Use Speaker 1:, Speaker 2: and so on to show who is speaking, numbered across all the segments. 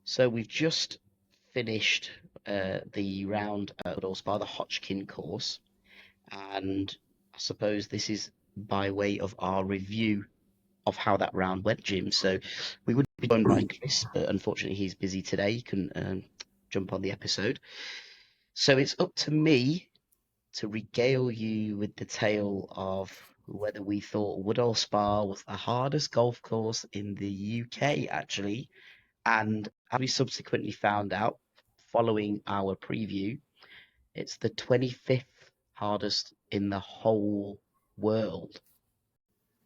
Speaker 1: So we've just finished the round at Woodhall Spa, the Hotchkin course, and I suppose this is by way of our review of how that round went, Jim. So we would be joined by Chris, but unfortunately he's busy today. He couldn't jump on the episode. So it's up to me to regale you with the tale of whether we thought Woodhall Spa was the hardest golf course in the UK, actually. And as we subsequently found out following our preview, it's the 25th hardest in the whole world,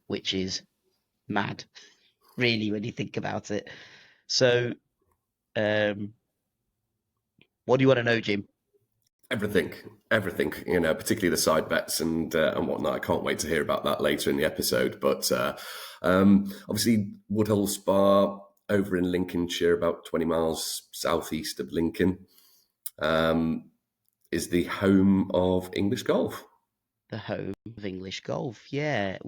Speaker 1: which is mad, really, when you think about it. So, um, what do you want to know, Jim?
Speaker 2: Everything, everything, particularly the side bets and whatnot. I can't wait to hear about that later in the episode. But obviously, Woodhall Spa over in Lincolnshire, about 20 miles southeast of Lincoln, is the home of English golf.
Speaker 1: The home of English golf. Yeah,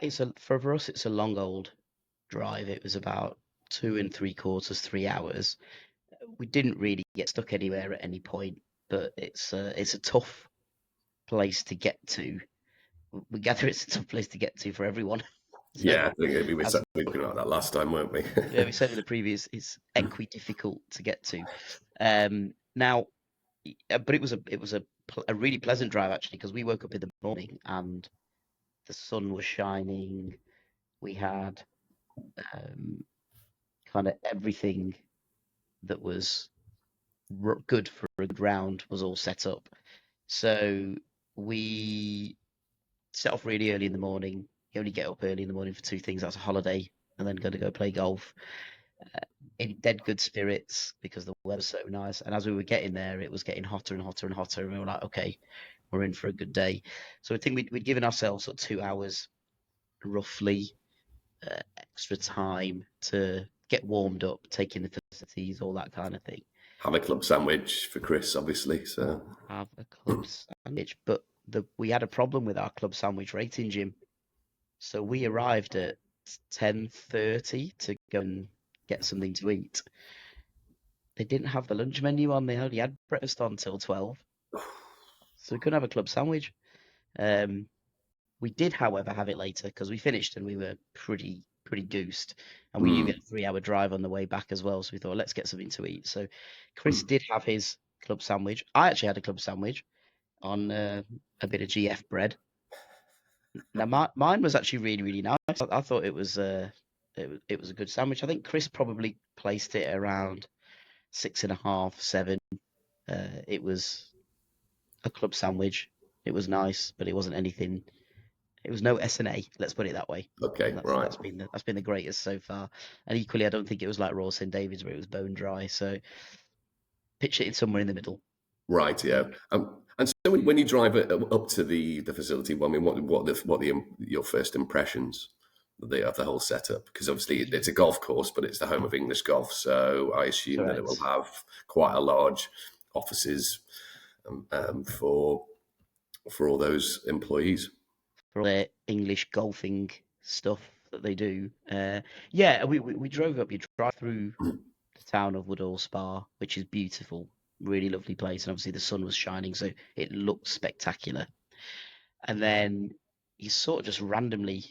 Speaker 1: it's for us, it's a long old drive. It was about 2 3/4, 3 hours. We didn't really get stuck anywhere at any point, but it's a tough place to get to. We gather it's a tough place to get to for everyone. So
Speaker 2: Yeah, I think we were
Speaker 1: as
Speaker 2: certainly looking at that last time, weren't we?
Speaker 1: yeah, we said in the previous, it's equi difficult to get to. Now, but it was a really pleasant drive actually because we woke up in the morning and the sun was shining. We had kind of everything that was good for a good round was all set up. So we set off really early in the morning. You only get up early in the morning for two things. That's a holiday and then going to go play golf. In dead good spirits because the weather's so nice. And as we were getting there, it was getting hotter and hotter and hotter. And we were like, okay, we're in for a good day. So I think we'd given ourselves sort of 2 hours roughly extra time to get warmed up, take in the facilities, all that kind of thing.
Speaker 2: Have a club sandwich for Chris, obviously. So
Speaker 1: Have a club sandwich. But we had a problem with our club sandwich rating, Jim. So we arrived at 10:30 to go and get something to eat. They didn't have the lunch menu on. They only had breakfast on till 12. So we couldn't have a club sandwich. Um, we did, however, have it later because we finished and we were pretty goosed, and we knew we had a 3 hour drive on the way back as well. So we thought, let's get something to eat. So Chris did have his club sandwich. I actually had a club sandwich on a bit of GF bread. Now mine was actually really nice. I thought it was a good sandwich. I think Chris probably placed it around 6.5, 7. It was a club sandwich. It was nice, but it wasn't anything. It was no S&A. Let's put it that way.
Speaker 2: okay,
Speaker 1: That's
Speaker 2: right.
Speaker 1: that's been the greatest so far. And equally, I don't think it was like Royal St David's where it was bone dry. So pitch it in somewhere in the middle.
Speaker 2: Right, yeah. And so when you drive up to the facility, well, I mean, your first impressions of the whole setup? Because obviously it's a golf course, but it's the home of English golf, so I assume that it will
Speaker 1: Correct.
Speaker 2: have quite a large offices for all those employees.
Speaker 1: For all their English golfing stuff that they do. Yeah, we drove up. You drive through the town of Woodhall Spa, which is beautiful, really lovely place, and obviously the sun was shining, so it looked spectacular. And then you sort of just randomly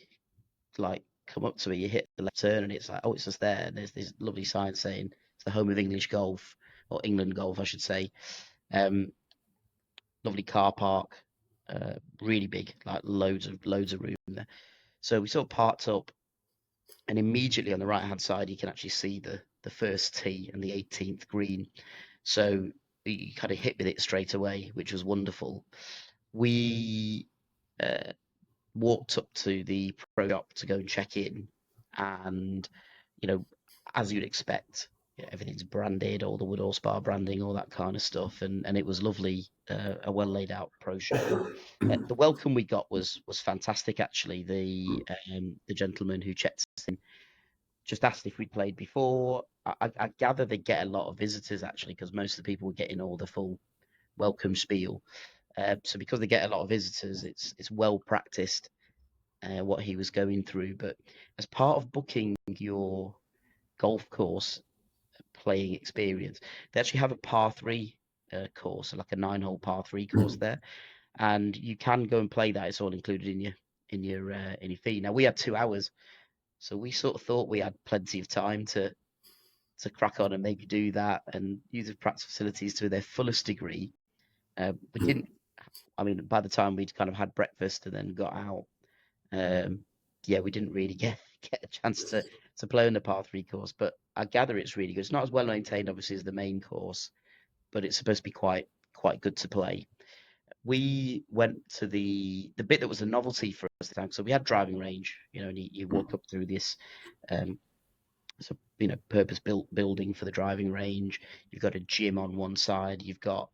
Speaker 1: like come up to it, you hit the left turn, and it's like, oh, it's just there. And there's this lovely sign saying it's the home of English golf or England golf, I should say. Um, Lovely car park, really big, like loads of room there. So we sort of parked up, and immediately on the right hand side, you can actually see the first tee and the 18th green. So you kind of hit with it straight away, which was wonderful. We uh, walked up to the pro shop to go and check in, and you know, as you'd expect, everything's branded, all the Woodhall Spa branding, all that kind of stuff, and it was lovely, a well laid out pro shop. The welcome we got was fantastic actually. The gentleman who checked us in just asked if we'd played before. I gather they get a lot of visitors actually because most of the people were getting all the full welcome spiel. So because they get a lot of visitors, it's well practiced what he was going through. But as part of booking your golf course, playing experience. They actually have a par 3 course, so like a 9-hole par 3 course there, and you can go and play that. It's all included in your fee. Now we had 2 hours, so we sort of thought we had plenty of time to crack on and maybe do that and use the practice facilities to their fullest degree. We didn't. I mean, by the time we'd kind of had breakfast and then got out, um, yeah, we didn't really get a chance to play on the par 3 course. But I gather it's really good. It's not as well maintained, obviously, as the main course, but it's supposed to be quite good to play. We went to the bit that was a novelty for us this time. So we had driving range, and you walk up through this um, so purpose built building for the driving range. You've got a gym on one side. You've got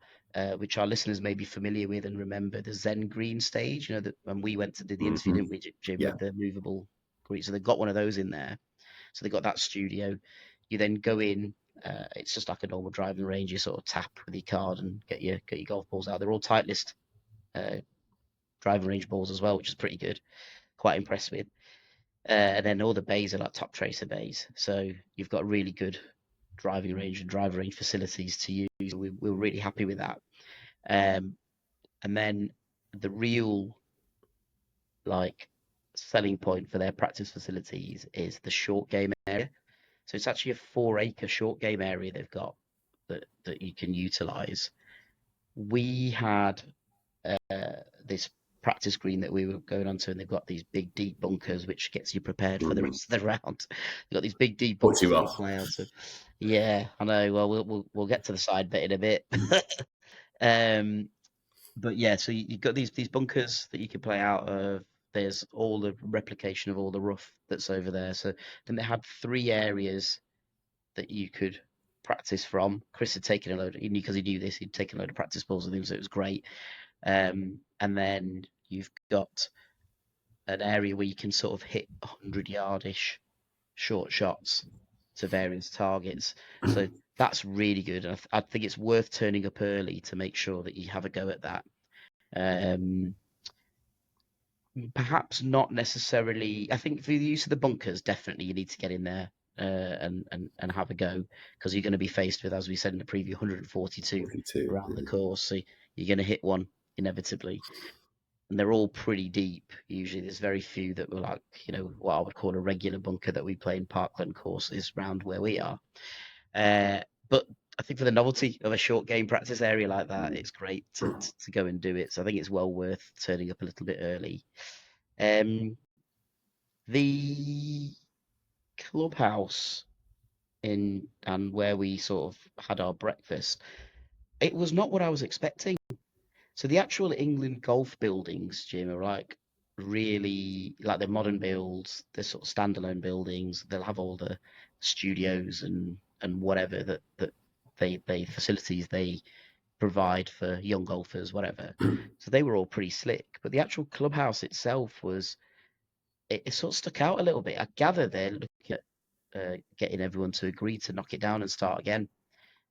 Speaker 1: which our listeners may be familiar with and remember, the Zen Green stage. That when we went to do the interview,
Speaker 2: Hmm.
Speaker 1: didn't we, Jim,
Speaker 2: Yeah.
Speaker 1: with the movable green? So they've got one of those in there. So they got that studio. You then go in. It's just like a normal driving range. You sort of tap with your card and get your golf balls out. They're all Titleist uh, driving range balls as well, which is pretty good. Quite impressed with. And then all the bays are like top tracer bays. So you've got really good driving range and driver range facilities to use. We're really happy with that. Um, and then the real like selling point for their practice facilities is the short game area. So it's actually a 4 acre short game area they've got that you can utilize. We had this practice green that we were going onto, and they've got these big deep bunkers, which gets you prepared for the
Speaker 2: Hmm.
Speaker 1: rest of the round. They've got these big deep
Speaker 2: Puts
Speaker 1: bunkers
Speaker 2: you
Speaker 1: that you
Speaker 2: off.
Speaker 1: play out of. Yeah, I know. Well, we'll get to the side bet in a bit. um, but yeah, so you've got these bunkers that you can play out of. There's all the replication of all the rough that's over there. So then they had 3 areas that you could practice from. Chris had taken a load, because he knew this, he'd taken a load of practice balls with him, so it was great. And then you've got an area where you can sort of hit 100 yardish short shots to various targets. So that's really good. And I think it's worth turning up early to make sure that you have a go at that. Um, Perhaps not necessarily. I think for the use of the bunkers, definitely you need to get in there and have a go, because you're going to be faced with, as we said in the preview, 142
Speaker 2: 42.
Speaker 1: around the course. So you're going to hit one inevitably. And they're all pretty deep. Usually, there's very few that were like, what I would call a regular bunker that we play in Parkland courses around where we are. Uh, but I think for the novelty of a short game practice area like that, it's great to go and do it. So I think it's well worth turning up a little bit early. Um, the clubhouse in and where we sort of had our breakfast, it was not what I was expecting. So the actual England golf buildings, Jim, are like really like they're modern builds. They're sort of standalone buildings. They'll have all the studios and whatever that they facilities they provide for young golfers, whatever. So they were all pretty slick. But the actual clubhouse itself it sort of stuck out a little bit. I gather they're looking at getting everyone to agree to knock it down and start again.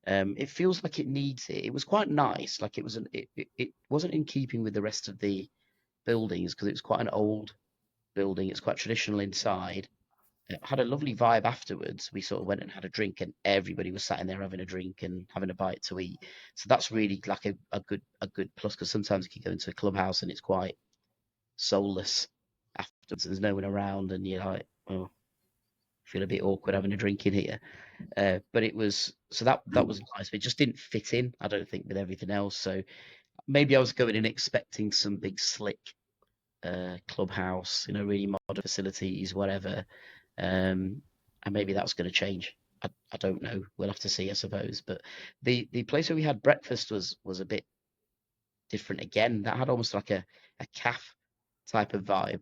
Speaker 1: It feels like it needs it. It was quite nice. Like it wasn't in keeping with the rest of the buildings because it was quite an old building. It's quite traditional inside. It had a lovely vibe afterwards. We sort of went and had a drink, and everybody was sat in there having a drink and having a bite to eat. So that's really like a good plus, because sometimes you can go into a clubhouse and it's quite soulless afterwards. There's no one around, and you're like, oh, feel a bit awkward having a drink in here. But it was so that was nice, but it just didn't fit in, I don't think, with everything else. So maybe I was going in expecting some big slick clubhouse, really modern facilities, whatever. And maybe that's going to change. I don't know. We'll have to see, I suppose. But the place where we had breakfast was a bit different again. That had almost like a cafe type of vibe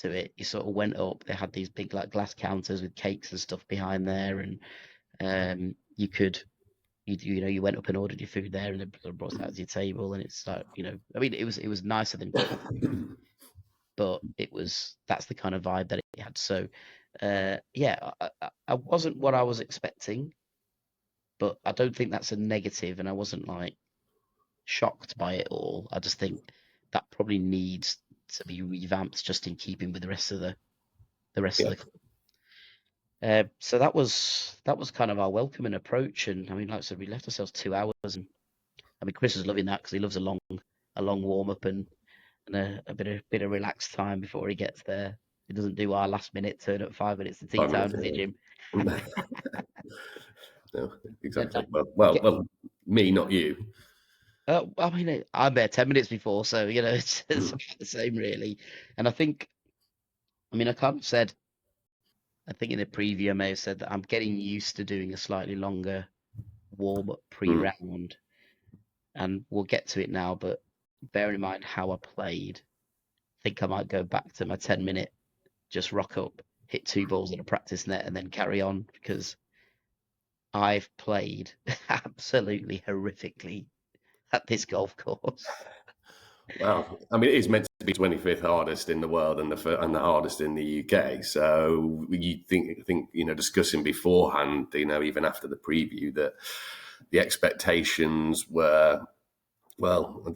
Speaker 1: to it. You sort of went up. They had these big like glass counters with cakes and stuff behind there, and you could you went up and ordered your food there, and they brought it out to your table, and it's like I mean it was nicer than golfing, but that's the kind of vibe that it had. So yeah, I wasn't what I was expecting, but I don't think that's a negative, and I wasn't like shocked by it all. I just think that probably needs to be revamped just in keeping with the rest of the
Speaker 2: Yeah.
Speaker 1: club. So that was kind of our welcoming approach, and I mean, like I said, we left ourselves 2 hours, and I mean, Chris is loving that because he loves a long warm up and a bit of relaxed time before he gets there. He doesn't do our last minute turn up 5 minutes to tea
Speaker 2: 5 minutes.
Speaker 1: time, does he, Jim?
Speaker 2: No,
Speaker 1: And
Speaker 2: exactly. Well, me, not you.
Speaker 1: I mean, I'm there 10 minutes before, so it's about the same really. And I mean, I kind of said, I think in the preview, I may have said that I'm getting used to doing a slightly longer warm up
Speaker 2: Mm.
Speaker 1: pre-round, and we'll get to it now. But bearing in mind how I played, I think I might go back to my 10-minute, just rock up, hit two balls in a practice net, and then carry on because I've played absolutely horrifically at this golf course.
Speaker 2: Well, I mean, it is meant to be 25th hardest in the world and the hardest in the UK. So you think discussing beforehand, even after the preview, that the expectations were, well,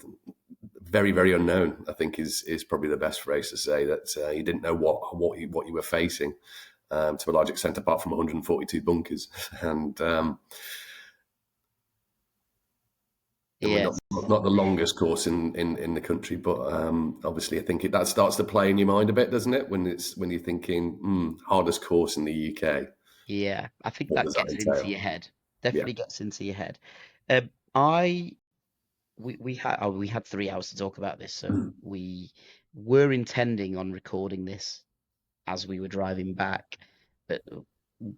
Speaker 2: very, very unknown. I think is probably the best phrase to say that you didn't know what you were facing, to a large extent, apart from 142 bunkers. And I mean,
Speaker 1: Yes,
Speaker 2: not the longest course in the country, but obviously I think that starts to play in your mind a bit, doesn't it? When you're thinking hardest course in the UK,
Speaker 1: yeah, I think
Speaker 2: what
Speaker 1: that
Speaker 2: does that
Speaker 1: gets into
Speaker 2: entail?
Speaker 1: your head.
Speaker 2: Yeah.
Speaker 1: Definitely gets into your head. I we had 3 hours to talk about this, so we were intending on recording this as we were driving back, but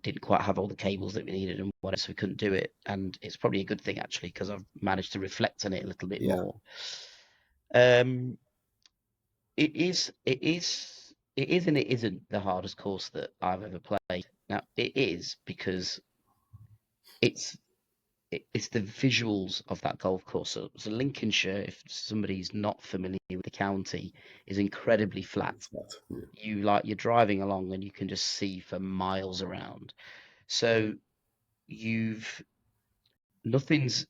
Speaker 1: didn't quite have all the cables that we needed and whatever, so we couldn't do it. And it's probably a good thing actually because I've managed to reflect on it a little bit
Speaker 2: Yeah.
Speaker 1: more. Um, it is and it isn't the hardest course that I've ever played. Now it is because it's it's the visuals of that golf course. So Lincolnshire, if somebody's not familiar with the county, is incredibly flat.
Speaker 2: Yeah.
Speaker 1: You're driving along and you can just see for miles around. So you've nothing's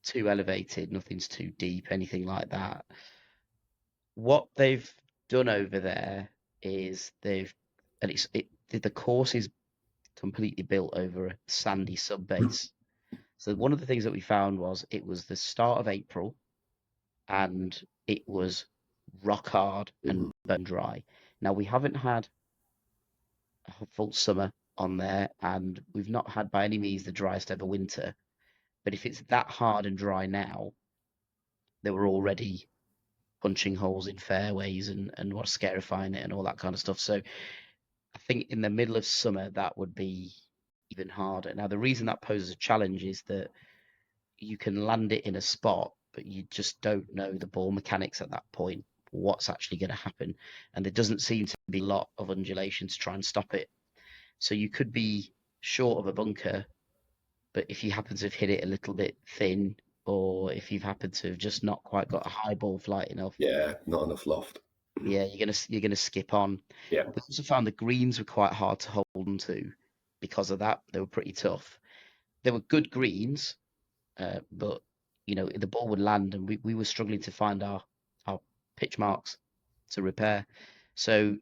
Speaker 1: too elevated, nothing's too deep, anything like that. What they've done over there is and the course is completely built over a sandy sub base. So one of the things that we found was it was the start of April and it was rock hard and
Speaker 2: Mhm.
Speaker 1: bone dry. Now we haven't had a full summer on there, and we've not had by any means the driest ever winter. But if it's that hard and dry now, they were already punching holes in fairways and what's scarifying it and all that kind of stuff. So I think in the middle of summer that would be even harder. Now the reason that poses a challenge is that you can land it in a spot, but you just don't know the ball mechanics at that point, what's actually going to happen. And there doesn't seem to be a lot of undulation to try and stop it. So you could be short of a bunker, but if you happen to have hit it a little bit thin, or if you've happened to have just not quite got a high ball flight enough,
Speaker 2: Yeah, not enough loft.
Speaker 1: yeah, you're gonna skip on.
Speaker 2: Yeah.
Speaker 1: We also found the greens were quite hard to hold on to because of that. They were pretty tough. They were good greens, but the ball would land, and we were struggling to find our pitch marks to repair. So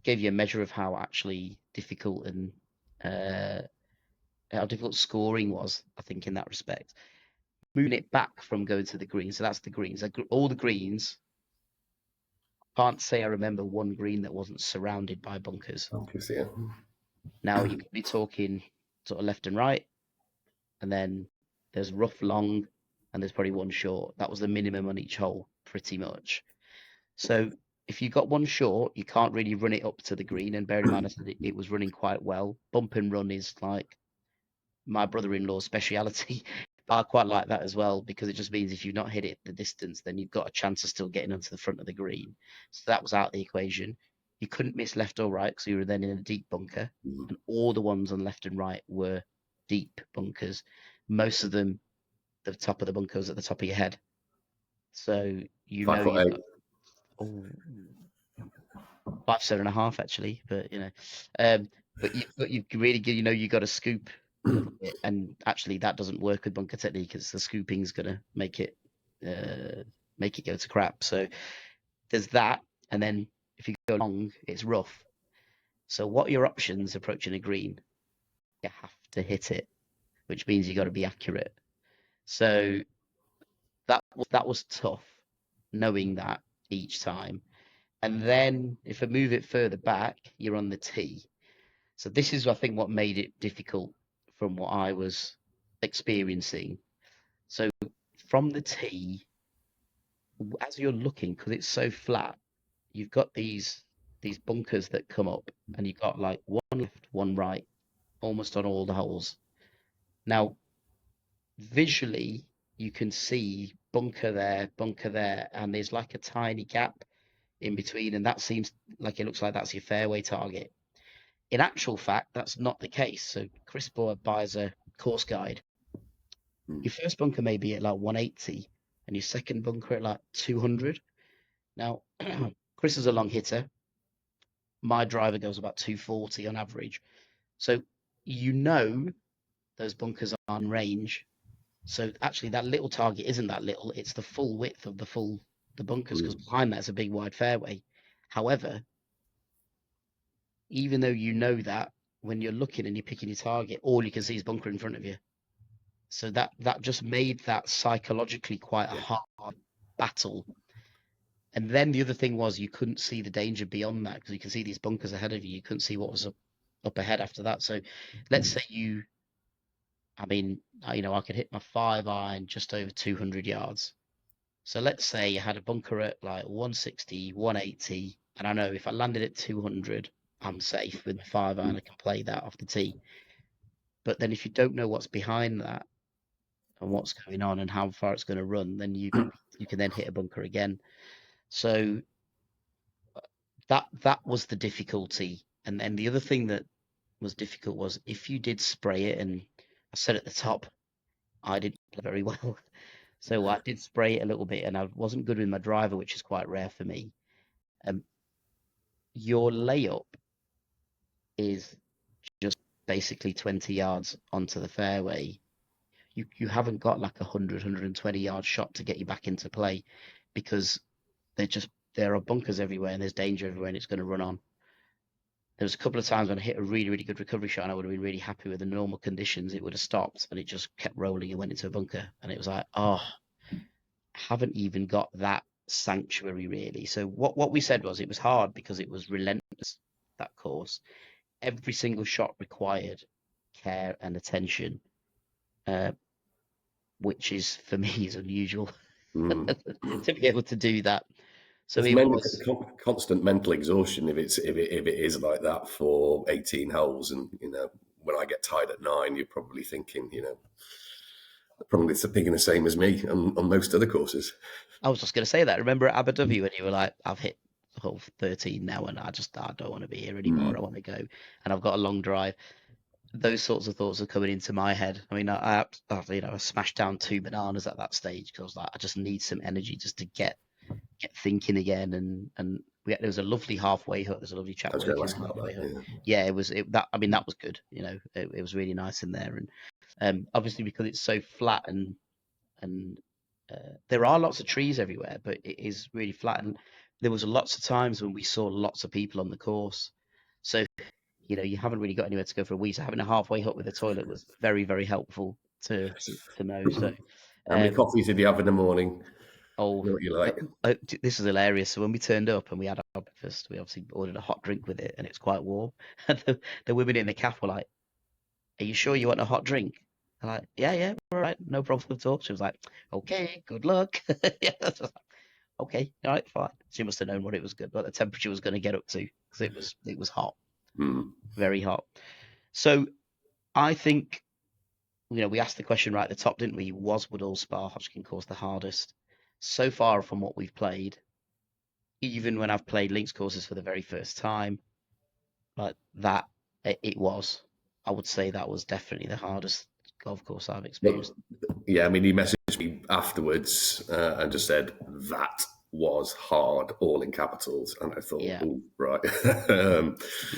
Speaker 1: gave you a measure of how actually difficult and uh, how difficult scoring was, I think, in that respect. Moving it back from going to the greens, so that's the greens. All the greens. Can't say I remember one green that wasn't surrounded by bunkers.
Speaker 2: Because, yeah.
Speaker 1: Now you could be talking sort of left and right, and then there's rough long, and there's probably one short. That was the minimum on each hole, pretty much. So if you got one short, you can't really run it up to the green. And bear in mind, I said it was running quite well. Bump and run is like my brother-in-law's speciality. I quite like that as well because it just means if you've not hit it the distance, then you've got a chance of still getting onto the front of the green. So that was out of the equation. You couldn't miss left or right because you were then in a deep bunker, and all the ones on left and right were deep bunkers. Most of them, the top of the bunker was at the top of your head. So
Speaker 2: Five foot
Speaker 1: you've
Speaker 2: eight.
Speaker 1: got oh, 5, 7.5 actually, but but you really you got to scoop a little bit, and actually that doesn't work with bunker technique because the scooping's gonna uh, make it go to crap. So there's that, and then if you go long, it's rough. So what are your options approaching a green? You have to hit it, which means you got to be accurate. So that was tough, knowing that each time. And then if I move it further back, you're on the tee. So this is, I think, what made it difficult from what I was experiencing. So from the tee, as you're looking, because it's so flat, you've got these bunkers that come up, and you've got like one left, one right, almost on all the holes. Now, visually, you can see bunker there, and there's like a tiny gap in between, and that seems like it looks like that's your fairway target. In actual fact, that's not the case. So Chris Boyd buys a course guide.
Speaker 2: Mm.
Speaker 1: Your first bunker may be at like 180, and your second bunker at like 200. Now, Chris is a long hitter. My driver goes about 240 on average. So you know those bunkers are in range. So actually, that little target isn't that little. It's the full width of the bunkers, because
Speaker 2: Mm.
Speaker 1: behind that's a big wide fairway. However, even though you know that, when you're looking and you're picking your target, all you can see is bunker in front of you. So that just made that psychologically quite a
Speaker 2: Yeah.
Speaker 1: hard battle. And then the other thing was, you couldn't see the danger beyond that, because you can see these bunkers ahead of you. You couldn't see what was up ahead after that. So let's say I mean, I could hit my 5 iron just over 200 yards. So let's say you had a bunker at like 160, 180, and I know if I landed at 200, I'm safe with my 5 iron. I can play that off the tee. But then if you don't know what's behind that and what's going on and how far it's going to run, then you can then hit a bunker again. So that was the difficulty. And then the other thing that was difficult was, if you did spray it, and I said at the top, I didn't play very well. So I did spray it a little bit, and I wasn't good with my driver, which is quite rare for me. Um, your layup is just basically 20 yards onto the fairway. You haven't got like 100, 120 yard shot to get you back into play, because there are bunkers everywhere and there's danger everywhere, and it's going to run on. There was a couple of times when I hit a really, really good recovery shot, and I would have been really happy with the normal conditions. It would have stopped, and it just kept rolling and went into a bunker. And it was like, oh, I haven't even got that sanctuary really. So what we said was, it was hard because it was relentless, that course. Every single shot required care and attention, uh, which is, for me, is unusual
Speaker 2: Mm.
Speaker 1: to be able to do that. So
Speaker 2: There's
Speaker 1: it was,
Speaker 2: constant mental exhaustion if it is like that for 18 holes, and when I get tired at 9, you're probably thinking, probably thinking the same as me on most other courses.
Speaker 1: I was just going to say that. Remember at Abu Dhabi when you were like, I've hit hole 13 now, and I don't want to be here anymore. I
Speaker 2: Mm.
Speaker 1: want to go, and I've got a long drive. Those sorts of thoughts are coming into my head. I mean, I smashed down 2 bananas at that stage, because I was like, I just need some energy just to get thinking again. And there was a lovely halfway hut. There's a lovely
Speaker 2: I
Speaker 1: chap
Speaker 2: was going to
Speaker 1: working
Speaker 2: ask
Speaker 1: in the
Speaker 2: about
Speaker 1: halfway hut.
Speaker 2: that.
Speaker 1: Yeah, it was that. I mean, that was good. It was really nice in there, and obviously because it's so flat, and there are lots of trees everywhere, but it is really flat. And there was lots of times when we saw lots of people on the course. So you haven't really got anywhere to go for a wee. So having a halfway hut with a toilet was very, very helpful to know.
Speaker 2: Yeah.
Speaker 1: So,
Speaker 2: How many
Speaker 1: um,
Speaker 2: coffees did you have in the morning?
Speaker 1: oh,
Speaker 2: You know what you like?
Speaker 1: this is hilarious. So when we turned up and we had our breakfast, we obviously ordered a hot drink with it, and it's quite warm. And the women in the cafe were like, "Are you sure you want a hot drink?" I'm like, "Yeah, yeah, all right, no problem at all." She was like, "Okay, good luck." Yeah, I was like, okay, all right, fine. She must have known what it was good, what the temperature was going to get up to, because it was hot,
Speaker 2: Mm.
Speaker 1: very hot. So I think, we asked the question right at the top, didn't we? Was Woodhall Spa Hotchkin course the hardest? So far from what we've played, even when I've played links courses for the very first time, like that, it was. I would say that was definitely the hardest golf course I've
Speaker 2: But
Speaker 1: experienced.
Speaker 2: yeah, I mean, he messaged me afterwards and just said that was hard, all in capitals, and I thought,
Speaker 1: Yeah,
Speaker 2: oh, right.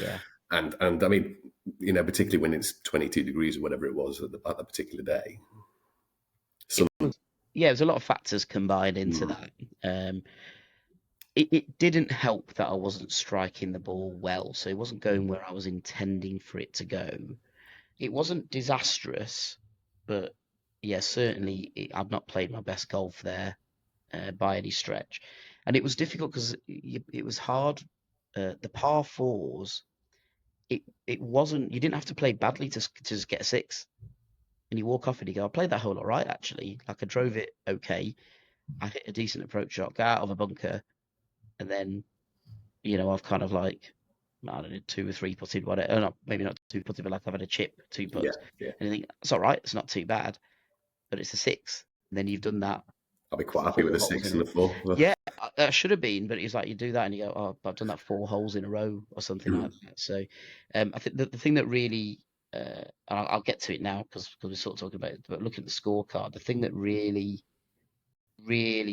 Speaker 1: yeah.
Speaker 2: And I mean, particularly when it's 22 degrees or whatever it was at the particular day.
Speaker 1: It
Speaker 2: Some,
Speaker 1: was, yeah, there's a lot of factors combined into
Speaker 2: mm,
Speaker 1: that. Um, it didn't help that I wasn't striking the ball well, so it wasn't going where I was intending for it to go. It wasn't disastrous, but yeah, certainly I've not played my best golf there by any stretch, and it was difficult because it was hard. The par fours, it wasn't. You didn't have to play badly to just get a six, and you walk off and you go, I played that hole all right actually. Like I drove it okay. I hit a decent approach shot, got out of a bunker, and then I've kind of like, I don't know, two or three putted, whatever. Not maybe not two putted, but like I've had a chip, two
Speaker 2: Yeah,
Speaker 1: putts,
Speaker 2: yeah.
Speaker 1: and you think it's all right. It's not too bad, but it's a six. And then you've done that
Speaker 2: I'll be quite happy with
Speaker 1: four
Speaker 2: a
Speaker 1: holes
Speaker 2: six
Speaker 1: in a
Speaker 2: and
Speaker 1: row.
Speaker 2: a four.
Speaker 1: Yeah, that should have been, but it's like you do that and you go, oh, I've done that four holes in a row or something like that. So, I think the thing that really, and I'll get to it now because we're sort of talking about it, but looking at the scorecard, the thing that really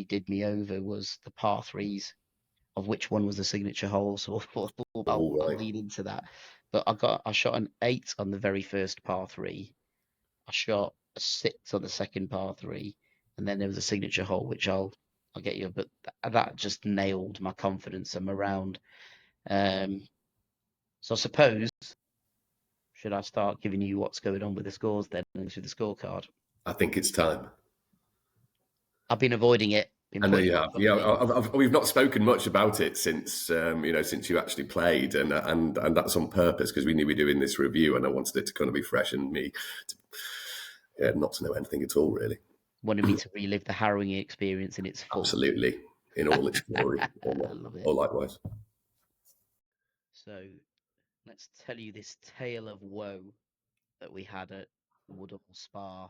Speaker 1: did me over was the par threes of which one was the signature hole. So
Speaker 2: All
Speaker 1: I'll
Speaker 2: right.
Speaker 1: lead into that. But I shot an eight on the very first par three. I shot a six on the second par three, and then there was a signature hole which I'll get you. But that just nailed my confidence and my round. Um, so I suppose should I start giving you what's going on with the scores then and through the scorecard?
Speaker 2: I think it's time.
Speaker 1: I've been avoiding it, been
Speaker 2: I know
Speaker 1: putting
Speaker 2: you
Speaker 1: it
Speaker 2: have.
Speaker 1: off,
Speaker 2: Yeah,
Speaker 1: haven't I?
Speaker 2: we've not spoken much about it since since you actually played, and that's on purpose because we knew we were doing this review, and I wanted it to kind of be fresh and me, yeah, not to know anything at all, really.
Speaker 1: Wanted me to relive the harrowing experience in its full.
Speaker 2: Absolutely, in all its glory,
Speaker 1: I love it.
Speaker 2: or likewise.
Speaker 1: So let's tell you this tale of woe that we had at Woodhall Spa.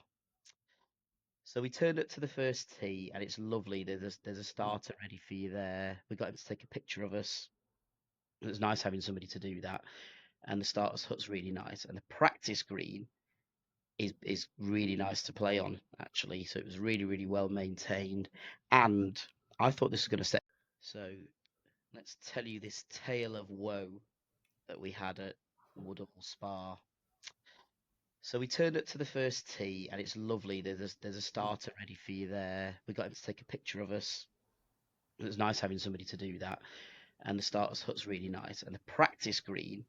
Speaker 1: So we turned up to the first tee, and it's lovely. There's a starter ready for you there. We got him to take a picture of us. It was nice having somebody to do that. And the starter's hut's really nice. And the practice green is really nice to play on, actually. So it was really well maintained. And I thought this was going to set. So let's tell you this tale of woe that we had at Woodhall Spa. So we turned up to the first tee, and it's lovely. There's a starter ready for you there. We got him to take a picture of us. It was nice having somebody to do that. And the starter's hut's really nice. And the practice green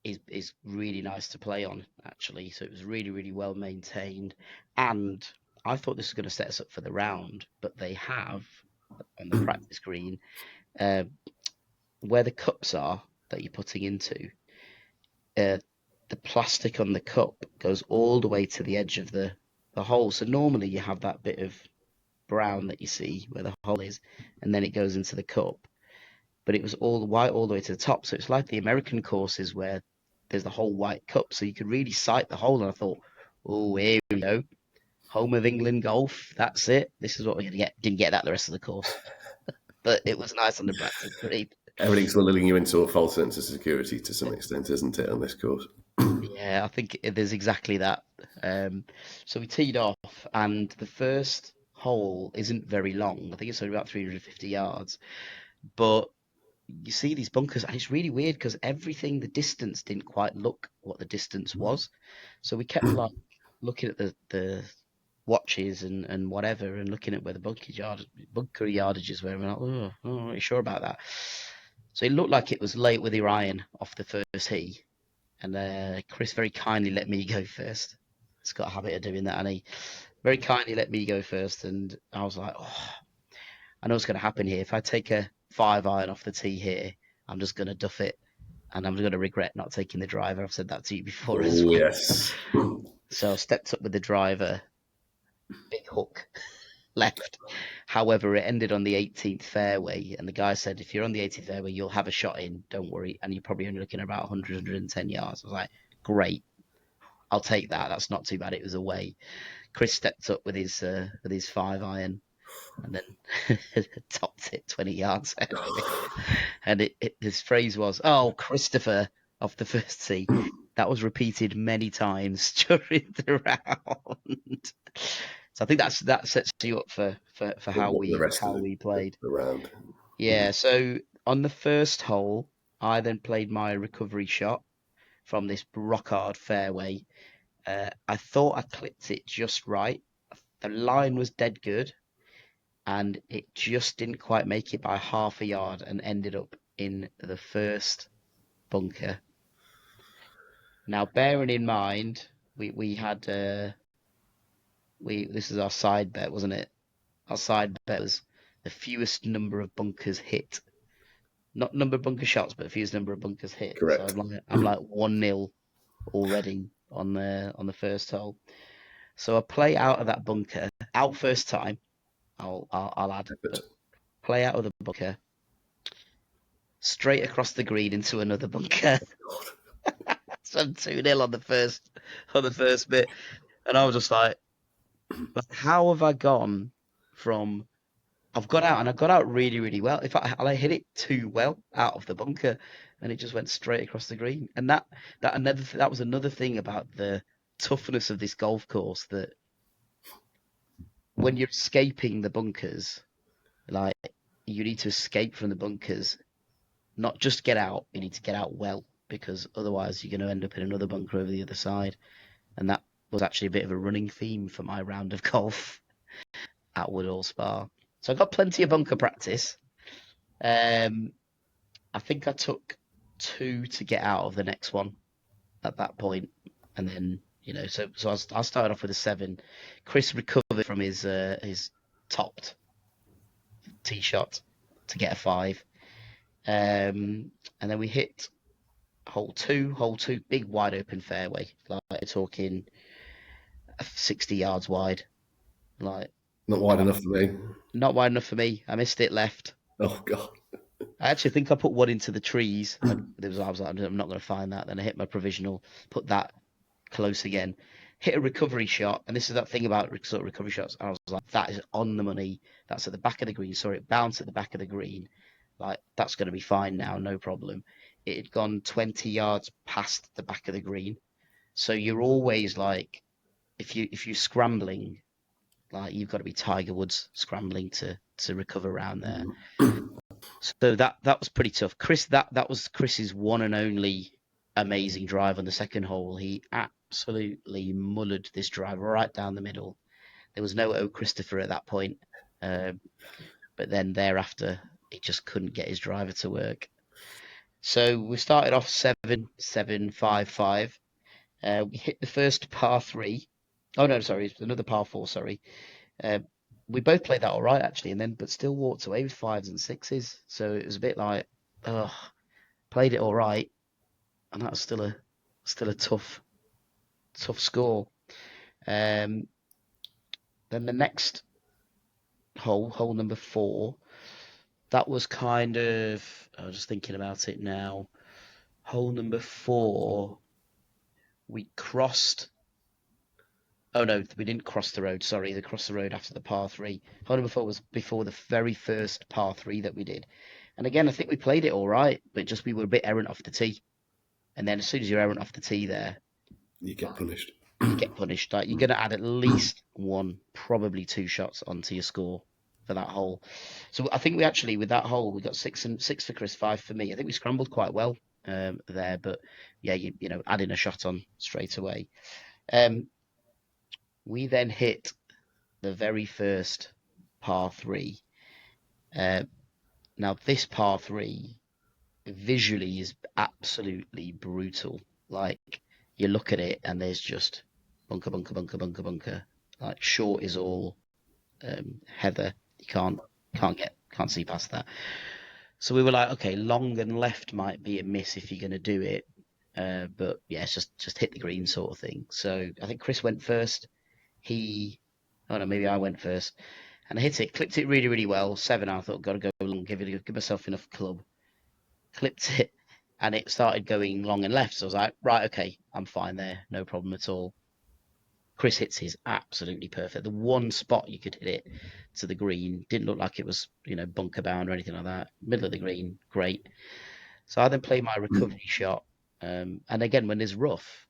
Speaker 1: is really nice to play on, actually. So it was really well maintained. And I thought this was going to set us up for the round, but they have on the practice green uh, where the cups are that you're putting into. Uh, the plastic on the cup goes all the way to the edge of the hole. So normally you have that bit of brown that you see where the hole is, and then it goes into the cup. But it was all white all the way to the top. So it's like the American courses where there's the whole white cup, so you could really sight the hole. And I thought, oh, here we go, home of England golf. That's it. This is what we're gonna get. Didn't get that the rest of the course, but it was nice on the practice green.
Speaker 2: Everything's lulling you into a false sense of security to some extent, isn't it, on this course?
Speaker 1: Yeah, I think there's exactly that. Um, so we teed off, and the first hole isn't very long. I think it's only about 350 yards. But you see these bunkers, and it's really weird because everything, the distance didn't quite look what the distance was. So we kept like looking at the watches and whatever, and looking at where the bunker yardages were. And we're like, oh, I'm not really sure about that. So it looked like it was late with Orion off the first tee, and Chris very kindly let me go first. He's got a habit of doing that, and he very kindly let me go first. And I was like, oh, I know what's going to happen here. If I take a 5 iron off the tee here, I'm just going to duff it, and I'm going to regret not taking the driver. I've said that to you before as
Speaker 2: Oh
Speaker 1: well.
Speaker 2: yes.
Speaker 1: So I stepped up with the driver, big hook left. However, it ended on the 18th fairway, and the guy said, if you're on the 18th fairway, you'll have a shot in. Don't worry, and you're probably only looking at about 100, 110 yards. I was like, great, I'll take that. That's not too bad. It was away. Chris stepped up with his 5 iron, and then topped it 20 yards out of it. And his phrase was, "Oh, Christopher," off the first tee. That was repeated many times during the round. So I think that sets you up for how
Speaker 2: The rest of
Speaker 1: we played.
Speaker 2: the round.
Speaker 1: Yeah. So on the first hole, I then played my recovery shot from this rock hard fairway. I thought I clipped it just right. The line was dead good, and it just didn't quite make it by half a yard and ended up in the first bunker. Now, bearing in mind, we had we this is our side bet, wasn't it? Our side bet was the fewest number of bunkers hit, not number of bunker shots, but fewest number of bunkers hit. So
Speaker 2: Correct.
Speaker 1: I'm like 1-0 already on the first hole. So I play out of that bunker, out first time. I'll add,
Speaker 2: But
Speaker 1: but play out of the bunker straight across the green into another bunker. So I'm 2-0 on the first bit, and I was just like, how have I gone from I've got out and I got out really, really well. In fact, I hit it too well out of the bunker, and it just went straight across the green. And that was another thing about the toughness of this golf course, that when you're escaping the bunkers, like you need to escape from the bunkers, not just get out. You need to get out well, because otherwise you're going to end up in another bunker over the other side. And that was actually a bit of a running theme for my round of golf at Woodhall Spa. So I got plenty of bunker practice. Um, I think I took two to get out of the next one at that point, and then I started off with a seven. Chris recovered from his topped tee shot to get a five, and then we hit hole two, big wide open fairway, like we're talking 60 yards wide, like
Speaker 2: not wide
Speaker 1: not
Speaker 2: enough for me.
Speaker 1: not wide enough for me. I missed it left.
Speaker 2: Oh God.
Speaker 1: I actually think I put one into the trees. I was like, I'm not going to find that. Then I hit my provisional, put that close again, hit a recovery shot, and this is that thing about sort of recovery shots. I was like, that is on the money. That's at the back of the green. Sorry, it bounced at the back of the green. Like, that's going to be fine now, no problem. It had gone 20 yards past the back of the green, so you're always like, if you're scrambling, like you've got to be Tiger Woods scrambling to recover around there. So that was pretty tough. That was Chris's one and only amazing drive on the second hole. He absolutely mullered this drive right down the middle. There was no O Christopher at that point, uh, but then thereafter he just couldn't get his driver to work. So we started off 7-7-5-5. We hit the first par three. Oh no, sorry, another par four. Sorry. Uh, we both played that all right actually, and then but still walked away with fives and sixes. So it was a bit like, oh, played it all right, and that was still a tough score. Um, then the next hole number four, that was kind of I was just thinking about it now. Hole number four, we crossed. Oh no, we didn't cross the road. Sorry, they crossed the road after the par three. Hole number four was before the very first par three that we did. And again, I think we played it all right, but just we were a bit errant off the tee. And then as soon as you're errant off the tee there,
Speaker 2: You get punished.
Speaker 1: you get punished. Like you're going to add at least one, probably two shots onto your score for that hole. So I think we actually, with that hole, we got six for Chris, five for me. I think we scrambled quite well there, but yeah, adding a shot on straight away. Um, we then hit the very first par three. Uh, Now this par three visually is absolutely brutal. Like you look at it and there's just bunker, bunker, bunker, bunker, bunker. Like short is all heather. You can't see past that. So we were like, okay, long and left might be a miss if you're going to do it. But yeah, it's just hit the green sort of thing. So I think Chris went first. Oh no, maybe I went first, and I hit it, clipped it really, really well. Seven, I thought, got to go long, give myself enough club. Clipped it, and it started going long and left. So I was like, right, okay, I'm fine there, no problem at all. Chris hits his absolutely perfect. The one spot you could hit it to the green didn't look like it was, bunker bound or anything like that. Middle of the green, great. So I then play my recovery shot. And again, when there's rough,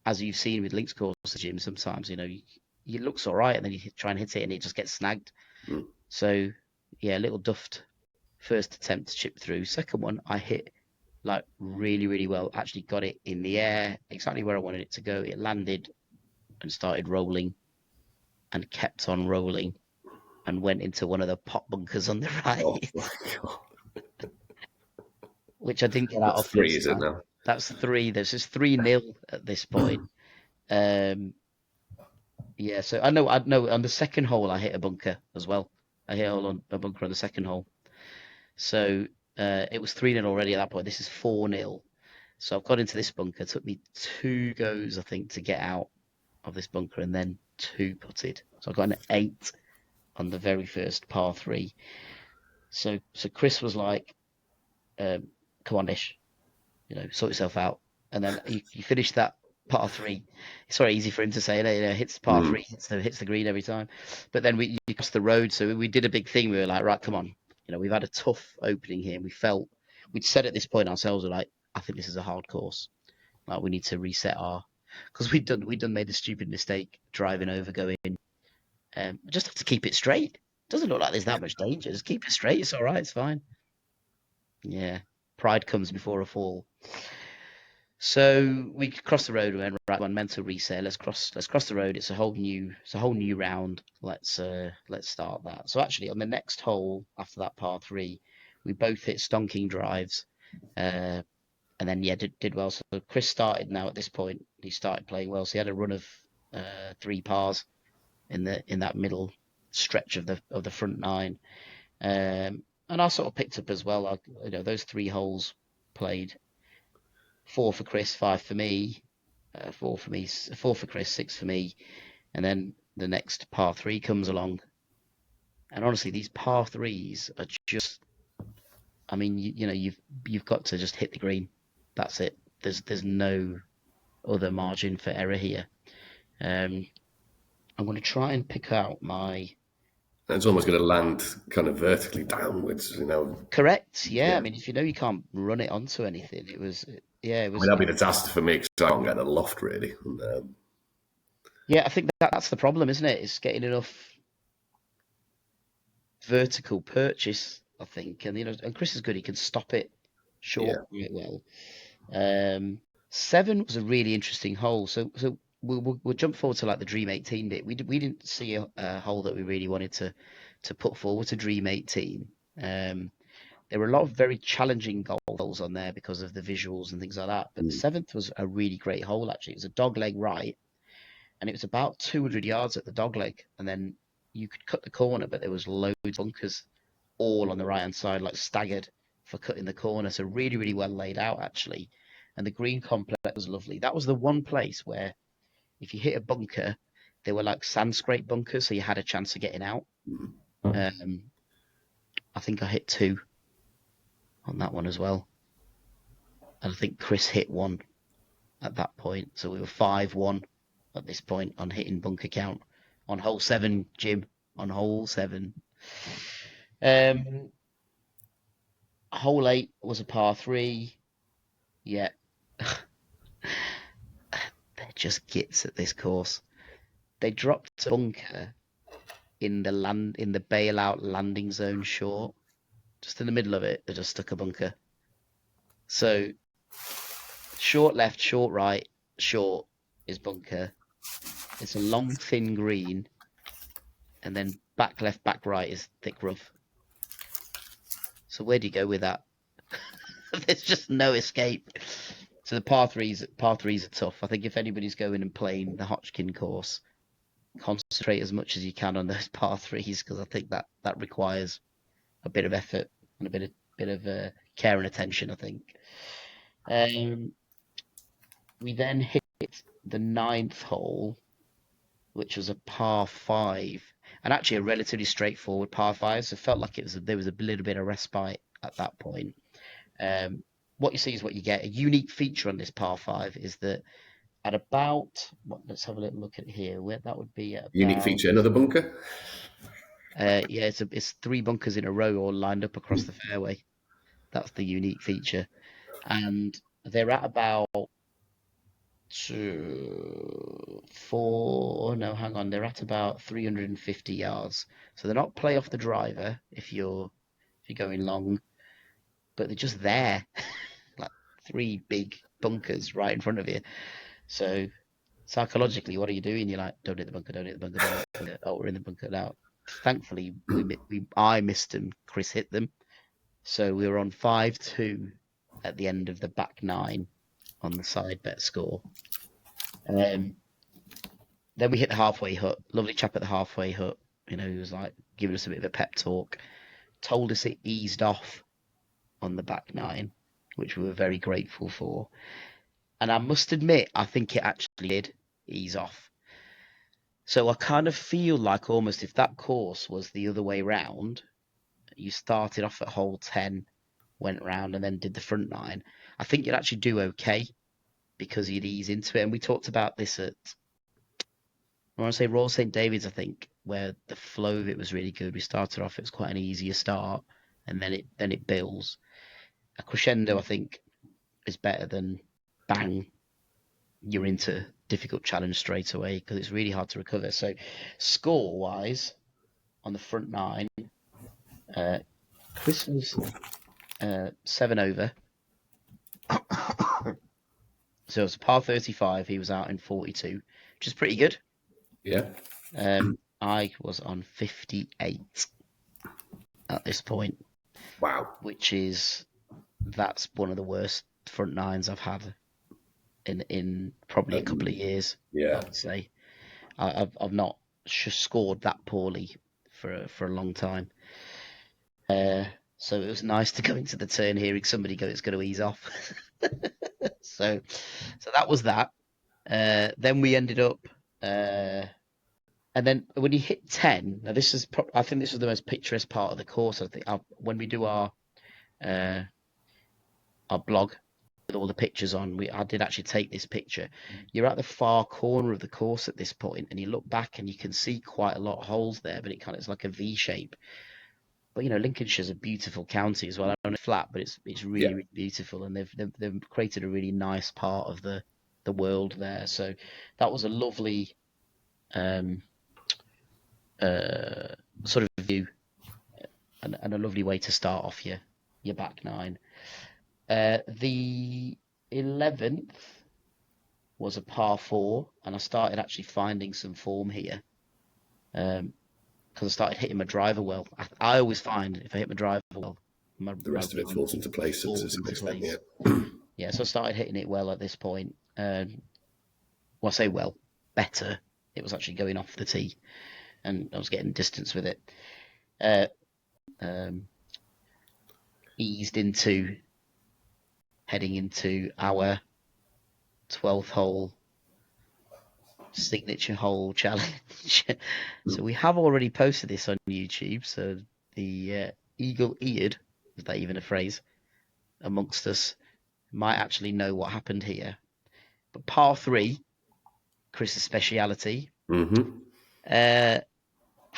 Speaker 1: as you've seen with links courses, Jim, sometimes, it looks all right, and then you try and hit it and it just gets snagged.
Speaker 2: Mm.
Speaker 1: So, yeah, a little duffed first attempt to chip through. Second one, I hit like really, really well. Actually got it in the air, exactly where I wanted it to go. It landed and started rolling and kept on rolling. and went into one of the pot bunkers on the
Speaker 2: Oh
Speaker 1: right,
Speaker 2: my god.
Speaker 1: which I didn't get out
Speaker 2: That's
Speaker 1: of
Speaker 2: three,
Speaker 1: first
Speaker 2: is it
Speaker 1: time.
Speaker 2: now?
Speaker 1: That's three. There's just 3-0 at this point. Um, yeah, so I know on the second hole I hit a bunker as well. I hit a bunker on the second hole. So it was 3-0 already at that point. This is 4-0. So I've got into this bunker. It took me two goes, I think, to get out of this bunker and then two putted. So I got an 8 on the very first par three. So Chris was like, come on, Ish, sort yourself out. And then you finish that par three. It's very easy for him to say, hits par
Speaker 2: Mm.
Speaker 1: three, hits the green every time. But then you crossed the road, so we did a big thing. We were like, right, come on. We've had a tough opening here. And we'd said at this point ourselves, we're like, I think this is a hard course. Like we need to reset because we'd done made a stupid mistake driving over going. Just have to keep it straight. Doesn't look like there's that much danger. Just keep it straight. It's all right. It's fine. Yeah. Pride comes before a fall. So we crossed the road and went right one mental reset. Let's cross the road. It's a whole new round. Let's start that. So actually on the next hole after that par three, we both hit stonking drives. Uh, and then yeah, did well. So Chris started now at this point. He started playing well. So he had a run of three pars in that middle stretch of the front nine. And I sort of picked up as well. Those three holes played four for Chris, five for me, four for me, four for Chris, six for me, and then the next par three comes along. And honestly, these par threes are just. I mean, you've got to just hit the green. That's it. There's no other margin for error here. Um, I'm going to try and pick out my.
Speaker 2: And it's almost going to land kind of vertically downwards.
Speaker 1: Correct. Yeah. I
Speaker 2: Yeah.
Speaker 1: mean, if you can't run it onto anything, it was. Yeah. It
Speaker 2: I mean,
Speaker 1: was.
Speaker 2: that'd be a disaster for me because I can't get a loft really. And,
Speaker 1: Yeah. I think that's the problem, isn't it? It's getting enough vertical purchase. I think, and Chris is good. He can stop it short
Speaker 2: yeah.
Speaker 1: quite well. Um, Seven was a really interesting hole. So we'll jump forward to like the Dream 18 bit. We didn't see a hole that we really wanted to put forward to Dream 18. Um, there were a lot of very challenging holes on there because of the visuals and things like that. But the
Speaker 2: Mm.
Speaker 1: seventh was a really great hole actually. It was a dog leg right, and it was about 200 yards at the dog leg, and then you could cut the corner, but there was loads of bunkers all on the right hand side, like staggered for cutting the corner. So really, really well laid out actually. And the green complex was lovely. That was the one place where if you hit a bunker, they were like sand scrape bunkers, so you had a chance of getting out. Um, I think I hit two on that one as well, and I think Chris hit one at that point. So we were 5-1 at this point on hitting bunker count on hole seven, Jim. On hole seven. Um, Hole eight was a par three. Yeah, they're just gits at this course. They dropped a bunker in the bailout landing zone short, just in the middle of it. They just stuck a bunker. So short left, short right, short is bunker. It's a long thin green, and then back left, back right is thick rough. So where do you go with that? There's just no escape. So the par threes are tough. I think if anybody's going and playing the Hotchkin course, concentrate as much as you can on those par threes because I think that requires a bit of effort and a bit of care and attention. I think. Um, we then hit the ninth hole, which was a par five, and actually a relatively straightforward par five. So it felt like there was a little bit of respite at that point. Um, what you see is what you get. A unique feature on this par five is that at about let's have a little look at it here. Where that would be at
Speaker 2: Unique
Speaker 1: about
Speaker 2: feature, another bunker.
Speaker 1: yeah, it's three bunkers in a row all lined up across the fairway. That's the unique feature, and they're at about four. No, hang on, they're at about 350 yards. So they're not play off the driver if you're going long, but they're just there, like three big bunkers right in front of you. So psychologically, what are you doing? You're like, don't hit the bunker, don't hit the bunker, don't hit the bunker. Oh, we're in the bunker now. thankfully I missed them, Chris hit them, so we were on 5-2 at the end of the back nine on the side bet score. Um, then we hit the halfway hut. Lovely chap at the halfway hut. He was like giving us a bit of a pep talk. Told us it eased off on the back nine, which we were very grateful for. And I must admit, I think it actually did ease off. So I kind of feel like almost if that course was the other way round, you started off at hole 10, went round, and then did the front nine, I think you'd actually do okay because you'd ease into it. And we talked about this at, I want to say Royal St. David's, I think, where the flow of it was really good. We started off, it was quite an easier start, and then it builds. A crescendo, I think, is better than bang, you're into difficult challenge straight away because it's really hard to recover. So score wise, on the front nine, uh, Chris was 7 over. So it was a par 35. He was out in 42, which is pretty good.
Speaker 2: Yeah.
Speaker 1: I was on 58 at this point,
Speaker 2: Wow.
Speaker 1: which is that's one of the worst front nines I've had in probably a couple of years. I
Speaker 2: Yeah.
Speaker 1: would say I've not scored that poorly for a long time. Uh, so it was nice to go into the turn hearing somebody go, it's going to ease off. so so that was that. Then we ended up, and then when you hit 10, now this is, I think this was the most picturesque part of the course. I think when we do uh, our blog with all the pictures on, I did actually take this picture. You're at the far corner of the course at this point, and you look back and you can see quite a lot of holes there, but it kind of is like a V shape. But Lincolnshire's a beautiful county as well. I don't know if it's flat, but it's really,
Speaker 2: Yeah.
Speaker 1: really beautiful, and they've created a really nice part of the world there. So that was a lovely um, uh, sort of view and a lovely way to start off your back nine. The 11th was a par four, and I started actually finding some form here. Because I started hitting my driver well. I always find if I hit my driver well,
Speaker 2: The
Speaker 1: my
Speaker 2: rest of it
Speaker 1: round
Speaker 2: falls into place to
Speaker 1: falls
Speaker 2: some
Speaker 1: into
Speaker 2: extent. Yeah.
Speaker 1: place. Yeah, so I started hitting it well at this point. Well, I say well, better. It was actually going off the tee, and I was getting distance with it. Uh, um, Eased into heading into our 12th hole signature hole challenge. So we have already posted this on YouTube. So the eagle-eared, is that even a phrase, amongst us might actually know what happened here. But par three, Chris's speciality.
Speaker 2: Mm-hmm.
Speaker 1: Uh,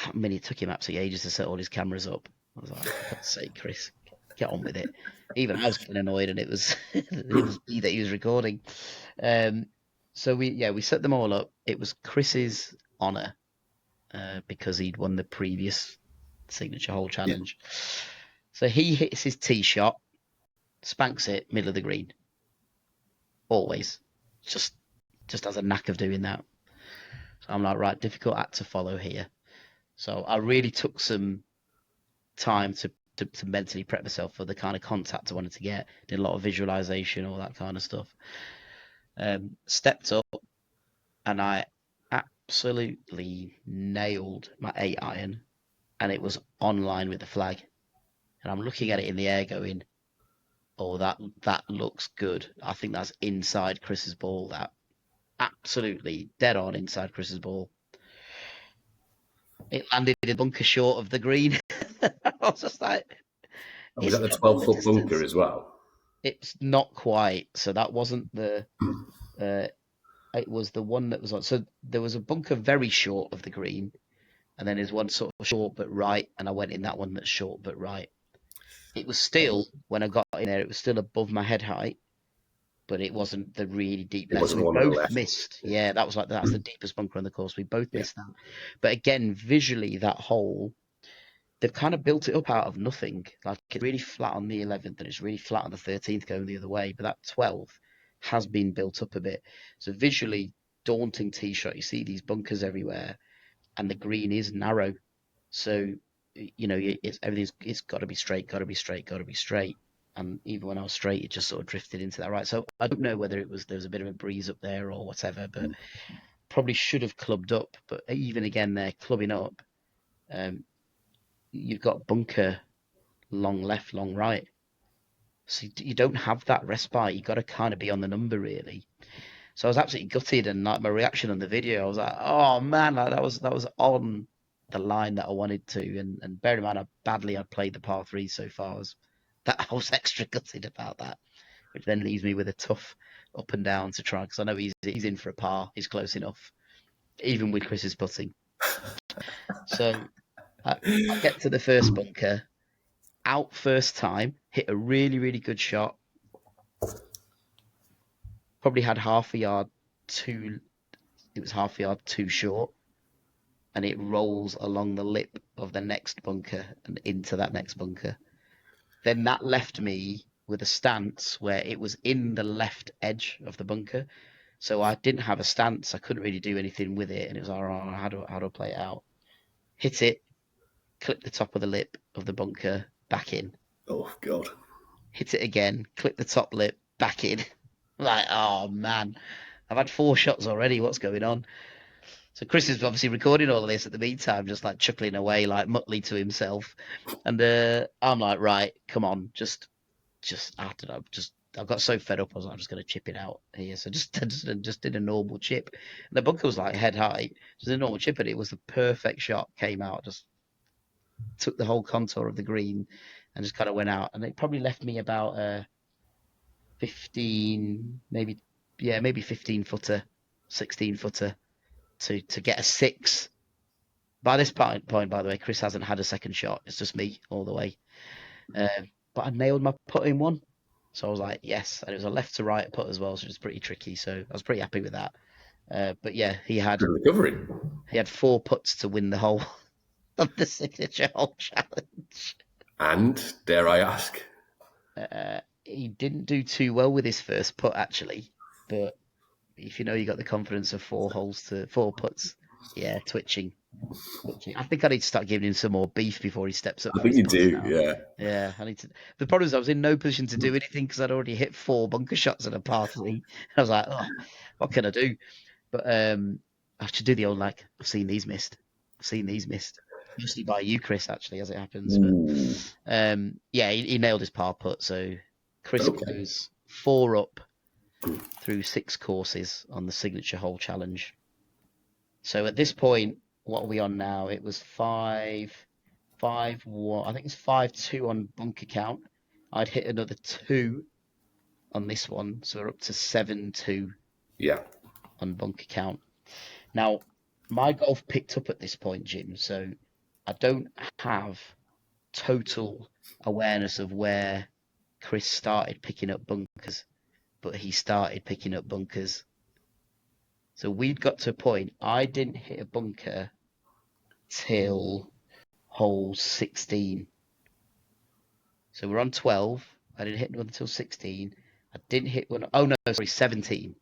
Speaker 1: I mean, it took him absolutely ages to set all his cameras up. I was like, for God's sake, Chris, get on with it. Even I was getting annoyed, and it was it was me that he was recording. Um, so we set them all up. It was Chris's honour because he'd won the previous signature hole
Speaker 2: Yeah.
Speaker 1: challenge. So he hits his tee shot, spanks it middle of the green. Always, just has a knack of doing that. So I'm like, right, difficult act to follow here. So I really took some time to mentally prep myself for the kind of contact I wanted to get. Did a lot of visualization, all that kind of stuff. Stepped up and I absolutely nailed my 8 iron, and it was online with the flag. And I'm looking at it in the air, going, "Oh, that looks good. I think that's inside Chris's ball. That absolutely dead on inside Chris's ball." It landed in a bunker short of the green. I was just like,
Speaker 2: And was
Speaker 1: it's
Speaker 2: that the
Speaker 1: not done the
Speaker 2: 12-foot bunker
Speaker 1: distance.
Speaker 2: as well?
Speaker 1: It's not quite. So that wasn't the. Uh, it was the one that was on. So there was a bunker very short of the green, and then there's one sort of short but right, and I went in that one that's short but right. It was still when I got in there, it was still above my head height, but it wasn't the really deep
Speaker 2: It
Speaker 1: left. So
Speaker 2: wasn't
Speaker 1: we
Speaker 2: the one on the
Speaker 1: both
Speaker 2: left.
Speaker 1: missed. Yeah, that was like that's the deepest bunker on the course. We both
Speaker 2: Yeah.
Speaker 1: missed that. But again, visually, that hole, they've kind of built it up out of nothing. Like it's really flat on the 11th and it's really flat on the 13th going the other way. But that 12th has been built up a bit. So visually, daunting tee shot. You see these bunkers everywhere, and the green is narrow. So, it's everything's it's got to be straight, got to be straight, got to be straight. And even when I was straight, it just sort of drifted into that right. So I don't know whether there was a bit of a breeze up there or whatever, but probably should have clubbed up. But even again, there clubbing up, um, you've got bunker long left, long right. So you don't have that respite. You got to kind of be on the number really. So I was absolutely gutted, and like my reaction on the video, I was like, "Oh man, like, that was on the line that I wanted to." And bear in mind how badly I played the par three so far, I was extra gutted about that, which then leaves me with a tough up and down to try because I know he's in for a par, he's close enough, even with Chris's putting. So I get to the first bunker, out first time, hit a really good shot, probably had half a yard too. It was half a yard too short and it rolls along the lip of the next bunker and into that next bunker. Then that left me with a stance where it was in the left edge of the bunker. So I didn't have a stance. I couldn't really do anything with it. And it was, all right, how do I play it out? Hit it, clip the top of the lip of the bunker, back in.
Speaker 2: Oh God.
Speaker 1: Hit it again, clip the top lip, back in. Like, oh man, I've had four shots already. What's going on? So Chris is obviously recording all of this at the meantime, just like chuckling away, like Muttley to himself. And I'm like, right, come on, just I don't know, just I got so fed up, I was like, I'm just gonna chip it out here. So just did a normal chip. And the bunker was like head high, just a normal chip, and it was the perfect shot. Came out, just took the whole contour of the green, and just kind of went out. And it probably left me about 15, maybe maybe 15 footer, 16 footer to get a six. By this point, by the way, Chris hasn't had a second shot. It's just me all the way. But I nailed my putt in one. So I was like, yes. And it was a left to right putt as well, so it was pretty tricky. So I was pretty happy with that. But yeah,
Speaker 2: Good recovery.
Speaker 1: he had four putts to win the whole of the signature hole challenge.
Speaker 2: And dare I ask?
Speaker 1: He didn't do too well with his first putt actually, but if you know you got the confidence of four putts, yeah, twitching. I think I need to start giving him some more beef before he steps up
Speaker 2: I
Speaker 1: for
Speaker 2: think
Speaker 1: his
Speaker 2: you
Speaker 1: putts
Speaker 2: do,
Speaker 1: now.
Speaker 2: yeah.
Speaker 1: Yeah, I need to. The problem is I was in no position to do anything because I'd already hit four bunker shots at a par three. I was like, oh, what can I do? But I should do the old like, I've seen these missed. I've seen these missed. Mostly by you, Chris, actually, as it happens. But
Speaker 2: Ooh,
Speaker 1: yeah, he nailed his par putt. So Chris
Speaker 2: okay.
Speaker 1: goes four up through six courses on the signature hole challenge. So at this point, what are we on now? It was 5-1. I think it's 5-2 on bunker count. I'd hit another two on this one, so we're up to 7-2
Speaker 2: Yeah.
Speaker 1: on bunker count. Now, my golf picked up at this point, Jim, so I don't have total awareness of where Chris started picking up bunkers, but he started picking up bunkers. So we'd got to a point, I didn't hit a bunker till hole 16. So we're on 12. I didn't hit one until 16. I didn't hit one. Oh, no, sorry, 17.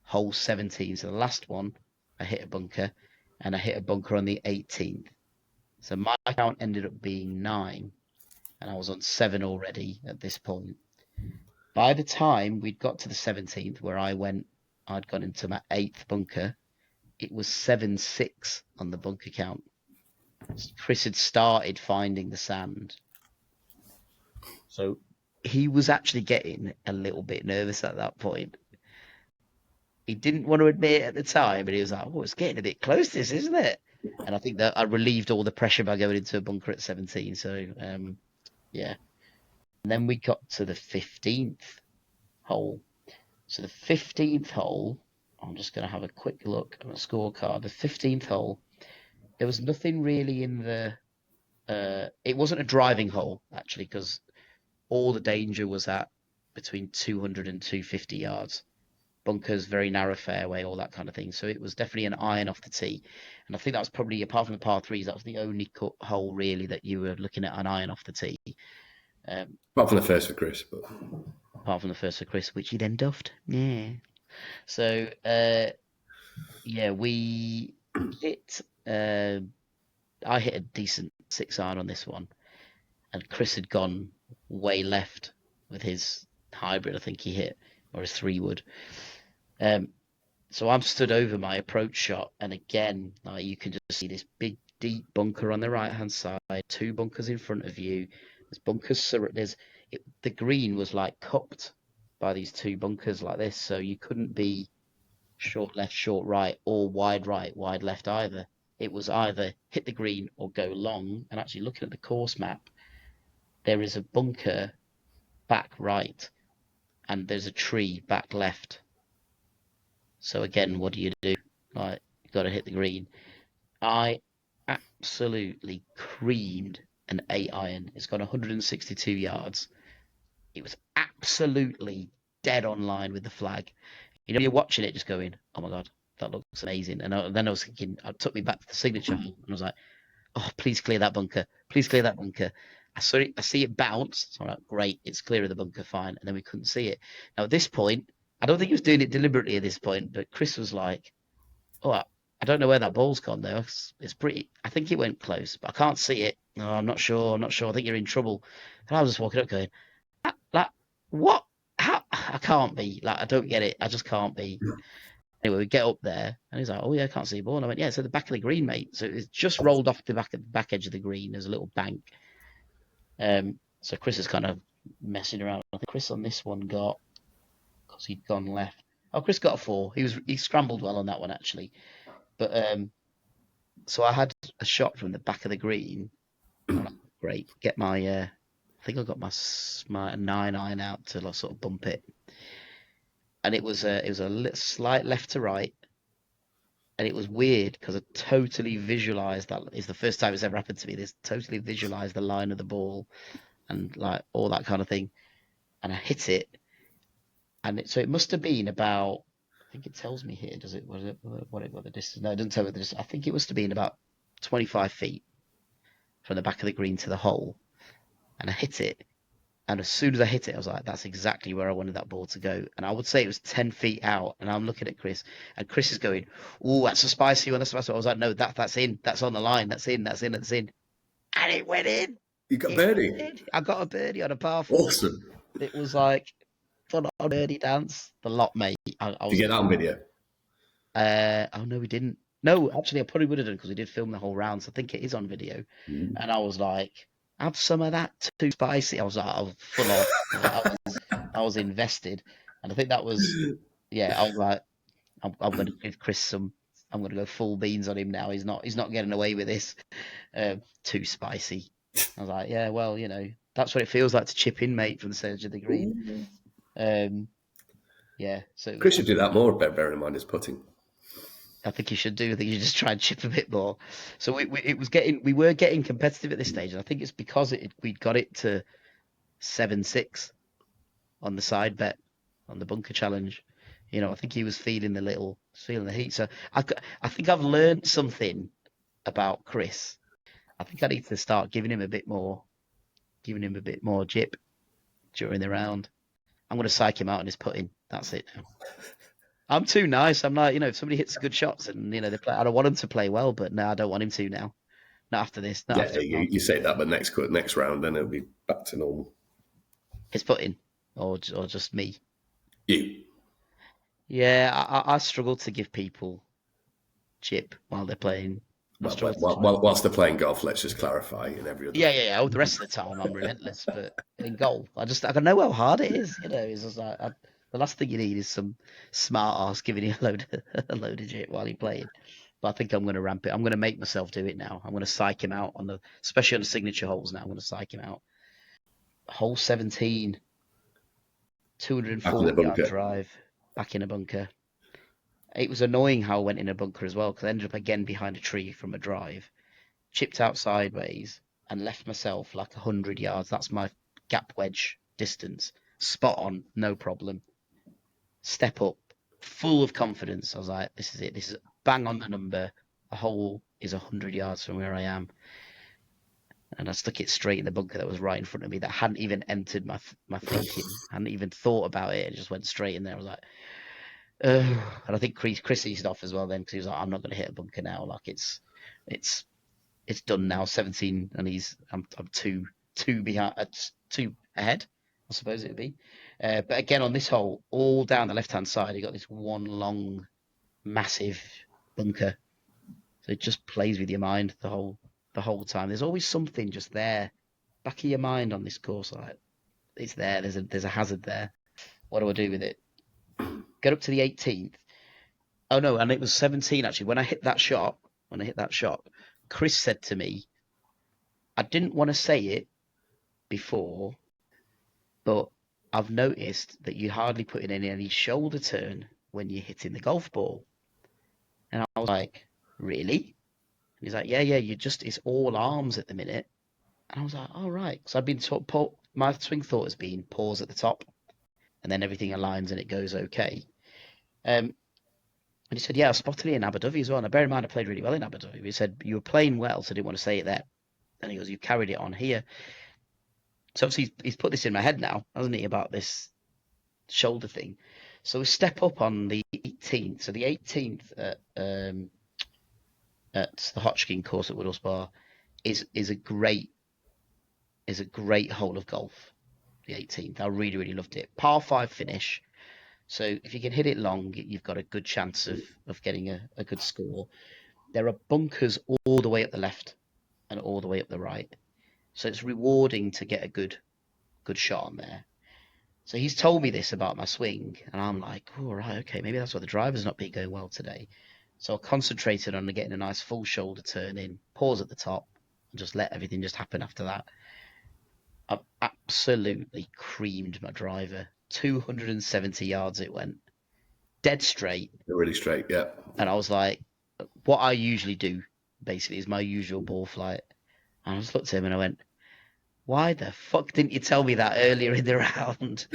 Speaker 1: Hole 17. So the last one, I hit a bunker, and I hit a bunker on the 18th. So my count ended up being 9, and I was on 7 already at this point. By the time we'd got to the 17th, where I'd gone into my 8th bunker, it was 7-6 on the bunker count. Chris had started finding the sand. So he was actually getting a little bit nervous at that point. He didn't want to admit it at the time, but he was like, "Oh, it's getting a bit close, this, isn't it?" And I think that I relieved all the pressure by going into a bunker at 17. So yeah. And then we got to the 15th hole. So the 15th hole, I'm just going to have a quick look at my scorecard. The 15th hole, there was nothing really in the. It wasn't a driving hole actually, because all the danger was at between 200 and 250 yards. Bunkers, very narrow fairway, all that kind of thing. So it was definitely an iron off the tee. And I think that was probably, apart from the par threes, that was the only hole really that you were looking at an iron off the tee.
Speaker 2: Apart from the first for Chris, but
Speaker 1: Apart from the first for Chris, which he then duffed. Yeah. So, yeah, we hit. I hit a decent 6-iron on this one, and Chris had gone way left with his hybrid. I think he hit, or his 3-wood. Um, so I'm stood over my approach shot, and again, like you can just see this big deep bunker on the right hand side, 2 bunkers in front of you. There's bunkers. The green was like cupped by these 2 bunkers like this, so you couldn't be short left, short right, or wide right, wide left either. It was either hit the green or go long. And actually, looking at the course map, there is a bunker back right, and there's a tree back left. So again, what do you do? Like, you got to hit the green. I absolutely creamed an 8-iron. It's got 162 yards. It was absolutely dead on line with the flag. You know, you're watching it just going, oh my God, that looks amazing. And then I was thinking, it took me back to the signature hole, and I was like, oh, please clear that bunker. Please clear that bunker. I see it bounce. So I'm like, great, it's clear of the bunker, fine. And then we couldn't see it. Now, at this point, I don't think he was doing it deliberately at this point, but Chris was like, oh, I don't know where that ball's gone though. It's pretty. I think it went close, but I can't see it. No, I'm not sure. I'm not sure. I think you're in trouble. And I was just walking up, going, like, what? How? I can't be. Like, I don't get it. I just can't be. Anyway, we get up there, and he's like, "Oh yeah, I can't see the ball." And I went, "Yeah, it's at the back of the green, mate." So it's just rolled off the back edge of the green. There's a little bank. So Chris is kind of messing around. I think Chris on this one got, because he'd gone left. Oh, Chris got a 4. He scrambled well on that one actually. But so I had a shot from the back of the green. I'm like, great, get my. I think I got my 9-iron out to like, sort of bump it, and it was a slight left to right, and it was weird because I totally visualized that. It's the first time it's ever happened to me. This totally visualized the line of the ball and like all that kind of thing, and I hit it, and so it must have been about. I think it tells me here. Does it? What the distance? No, it doesn't tell me the distance. I think it must have been about 25 feet from the back of the green to the hole, and I hit it. And as soon as I hit it, I was like, that's exactly where I wanted that ball to go. And I would say it was 10 feet out. And I'm looking at Chris, and Chris is going, oh, that's a spicy one. That's a spicy one. I was like, no, that's in. That's on the line. That's in. That's in. That's in. And it went in.
Speaker 2: You got
Speaker 1: It went
Speaker 2: birdie.
Speaker 1: in. I got a birdie on a par 4.
Speaker 2: Awesome.
Speaker 1: It was like full on birdie dance. The lot, mate. I
Speaker 2: Did
Speaker 1: was,
Speaker 2: you get that on video?
Speaker 1: oh, no, we didn't. No, actually, I probably would have done because we did film the whole round. So I think it is on video.
Speaker 2: Mm.
Speaker 1: And I was like, have some of that too spicy. I was full on. I was invested, and I think that was, yeah. I was like, I'm going to give Chris some. I'm going to go full beans on him now. He's not getting away with this. Too spicy. I was like, yeah, well, that's what it feels like to chip in, mate, from the edge of the green. Um, yeah. So
Speaker 2: Chris should do that more, bearing in mind his putting.
Speaker 1: I think you should do. I think you just try and chip a bit more. So we were getting competitive at this stage, and I think it's because we'd got it to 7-6 on the side bet on the bunker challenge. I think he was feeling the heat. So I think I've learned something about Chris. I think I need to start giving him a bit more jip during the round. I'm going to psych him out on his putting. That's it now. I'm too nice. I'm like, if somebody hits good shots and they play, I don't want him to play well, but no, I don't want him to now. Not after this. Not
Speaker 2: Yeah,
Speaker 1: after
Speaker 2: you say that, but next round, then it'll be back to normal.
Speaker 1: his putting, or just me.
Speaker 2: You.
Speaker 1: Yeah, I struggle to give people chip while they're playing.
Speaker 2: Whilst they're playing golf, let's just clarify in every other.
Speaker 1: Yeah. Oh, the rest of the time I'm relentless, but in golf, I know how hard it is. It's just like the last thing you need is some smart ass giving you a load of shit while you're playing. But I think I'm going to ramp it. I'm going to make myself do it now. I'm going to psych him out especially on the signature holes now. I'm going to psych him out. Hole 17,
Speaker 2: Back in the
Speaker 1: 240-yard
Speaker 2: bunker.
Speaker 1: drive, back in a bunker. It was annoying how I went in a bunker as well because I ended up again behind a tree from a drive, chipped out sideways, and left myself like 100 yards. That's my gap wedge distance. Spot on, no problem. Step up, full of confidence. I was like, this is it. This is bang on the number. The hole is 100 yards from where I am. And I stuck it straight in the bunker that was right in front of me that hadn't even entered my thinking. I hadn't even thought about it. It just went straight in there. I was like, and I think Chris eased off as well then because he was like, I'm not going to hit a bunker now. Like it's it's done now. 17, and I'm two behind, two ahead, I suppose it'd be. But again, on this hole, all down the left hand side, you got this one long, massive bunker. So it just plays with your mind the whole time. There's always something just there, back of your mind on this course. Like it's there. There's a hazard there. What do I do with it? Get up to the 18th. Oh no, and it was 17 actually. When I hit that shot, Chris said to me, I didn't want to say it before, but I've noticed that you hardly put in any shoulder turn when you're hitting the golf ball. And I was like, really? And he's like, yeah, yeah, it's all arms at the minute. And I was like, oh, right. So I've been taught, my swing thought has been pause at the top and then everything aligns and it goes okay. And he said, yeah, I spotted it in Abu Dhabi as well. Now, bear in mind, I played really well in Abu Dhabi. He said, you were playing well, so I didn't want to say it there. And he goes, you carried it on here. So obviously he's put this in my head now, hasn't he, about this shoulder thing. So we step up on the 18th. So the 18th at the Hotchkin course at Woodhall Spa is a great hole of golf. The 18th, I really really loved it. Par five finish. So if you can hit it long, you've got a good chance of getting a good score. There are bunkers all the way up the left and all the way up the right. So it's rewarding to get a good shot on there. So he's told me this about my swing, and I'm like, oh, right, okay, maybe that's why the driver's not been going well today. So I concentrated on getting a nice full shoulder turn in, pause at the top, and just let everything just happen after that. I've absolutely creamed my driver. 270 yards it went, dead straight.
Speaker 2: Really straight, yeah.
Speaker 1: And I was like, what I usually do, basically, is my usual ball flight. And I just looked at him and I went, why the fuck didn't you tell me that earlier in the round?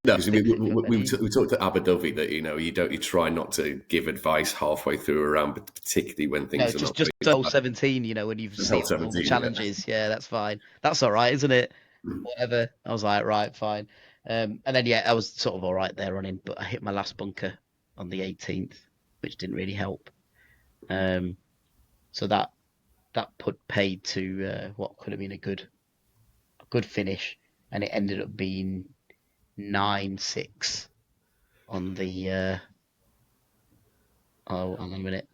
Speaker 2: No, because
Speaker 1: And
Speaker 2: we talked to Abu Dhabi that you try not to give advice halfway through a round, but particularly when
Speaker 1: no,
Speaker 2: things are not
Speaker 1: just
Speaker 2: going
Speaker 1: hole
Speaker 2: bad.
Speaker 1: 17, when you've
Speaker 2: And hell
Speaker 1: seen all the
Speaker 2: 17, yeah.
Speaker 1: challenges. Yeah, that's fine. That's all right, isn't it? Whatever. I was like, right, fine. And then, yeah, I was sort of all right there on him, but I hit my last bunker on the 18th, which didn't really help. Um, so that put paid to what could have been a good finish, and it ended up being 9-6 on the. Oh, hang on a minute.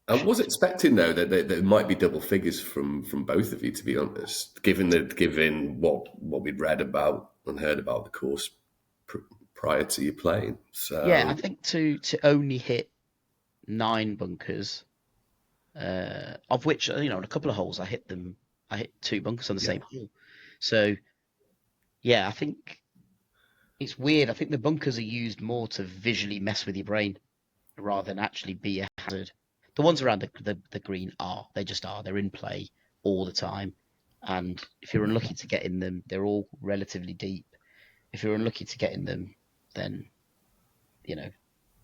Speaker 2: I was expecting though that there might be double figures from both of you, to be honest, given what we'd read about and heard about the course pr- prior to you playing.
Speaker 1: Yeah, I
Speaker 2: So
Speaker 1: think to only hit 9 bunkers, of which in a couple of holes I hit 2 bunkers on the
Speaker 2: yeah,
Speaker 1: same hole. So yeah, I think it's weird. I think the bunkers are used more to visually mess with your brain rather than actually be a hazard. The ones around the green they just are. They're in play all the time, and if you're unlucky to get in them, they're all relatively deep. If you're unlucky to get in them, then you know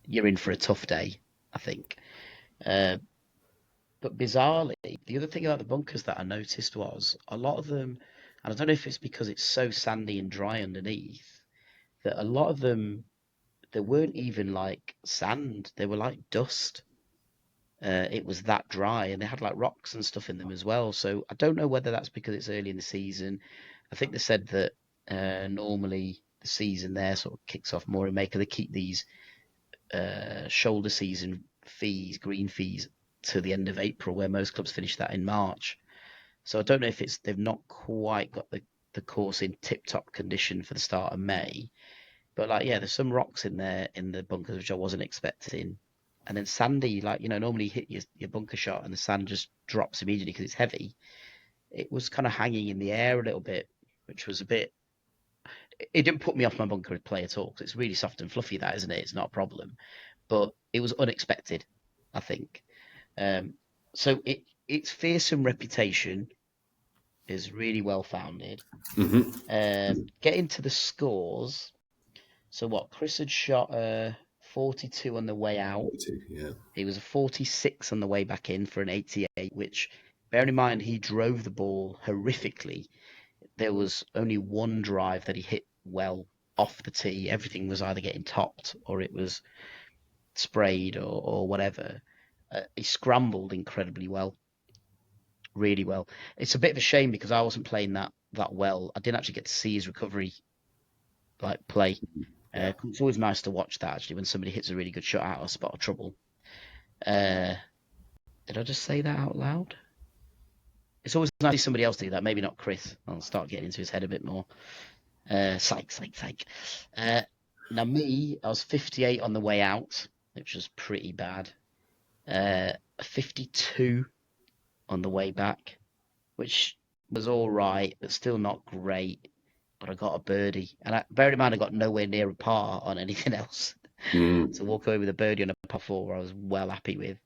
Speaker 1: you're in for a tough day, I think. Uh, But bizarrely, the other thing about the bunkers that I noticed was a lot of them, and I don't know if it's because it's so sandy and dry underneath, that a lot of them, they weren't even like sand, they were like dust. It was that dry, and they had like rocks and stuff in them as well. So I don't know whether that's because it's early in the season. I think they said that normally the season there sort of kicks off more in May 'cause they keep these shoulder season fees, green fees, to the end of April, where most clubs finish that in March. So I don't know if they've not quite got the course in tip top condition for the start of May. But like yeah, there's some rocks in there in the bunkers which I wasn't expecting. And then sandy, like normally you hit your bunker shot and the sand just drops immediately because it's heavy. It was kind of hanging in the air a little bit, which was a bit. It didn't put me off my bunker play at all because it's really soft and fluffy, that isn't it? It's not a problem, but it was unexpected, I think. Um, so its fearsome reputation is really well founded. Getting to the scores. So what? Chris had shot 42 on the way out.
Speaker 2: yeah.
Speaker 1: He was a 46 on the way back in for an 88, which, bearing in mind, he drove the ball horrifically. There was only one drive that he hit well off the tee. Everything was either getting topped or it was sprayed or whatever. He scrambled incredibly well. really well. It's a bit of a shame because I wasn't playing that well. I didn't actually get to see his recovery like play.
Speaker 2: Yeah.
Speaker 1: It's always nice to watch that actually when somebody hits a really good shot out of a spot of trouble. Uh, did I just say that out loud? It's always nice to see somebody else do that. Maybe not Chris. I'll start getting into his head a bit more. Psych, psych, psych. Uh, Now me, I was 58 on the way out, which was pretty bad. 52 on the way back, which was all right, but still not great. But I got a birdie, and bear in mind I got nowhere near a par on anything else. So
Speaker 2: Mm.
Speaker 1: walk away with a birdie on a par four, I was well happy with.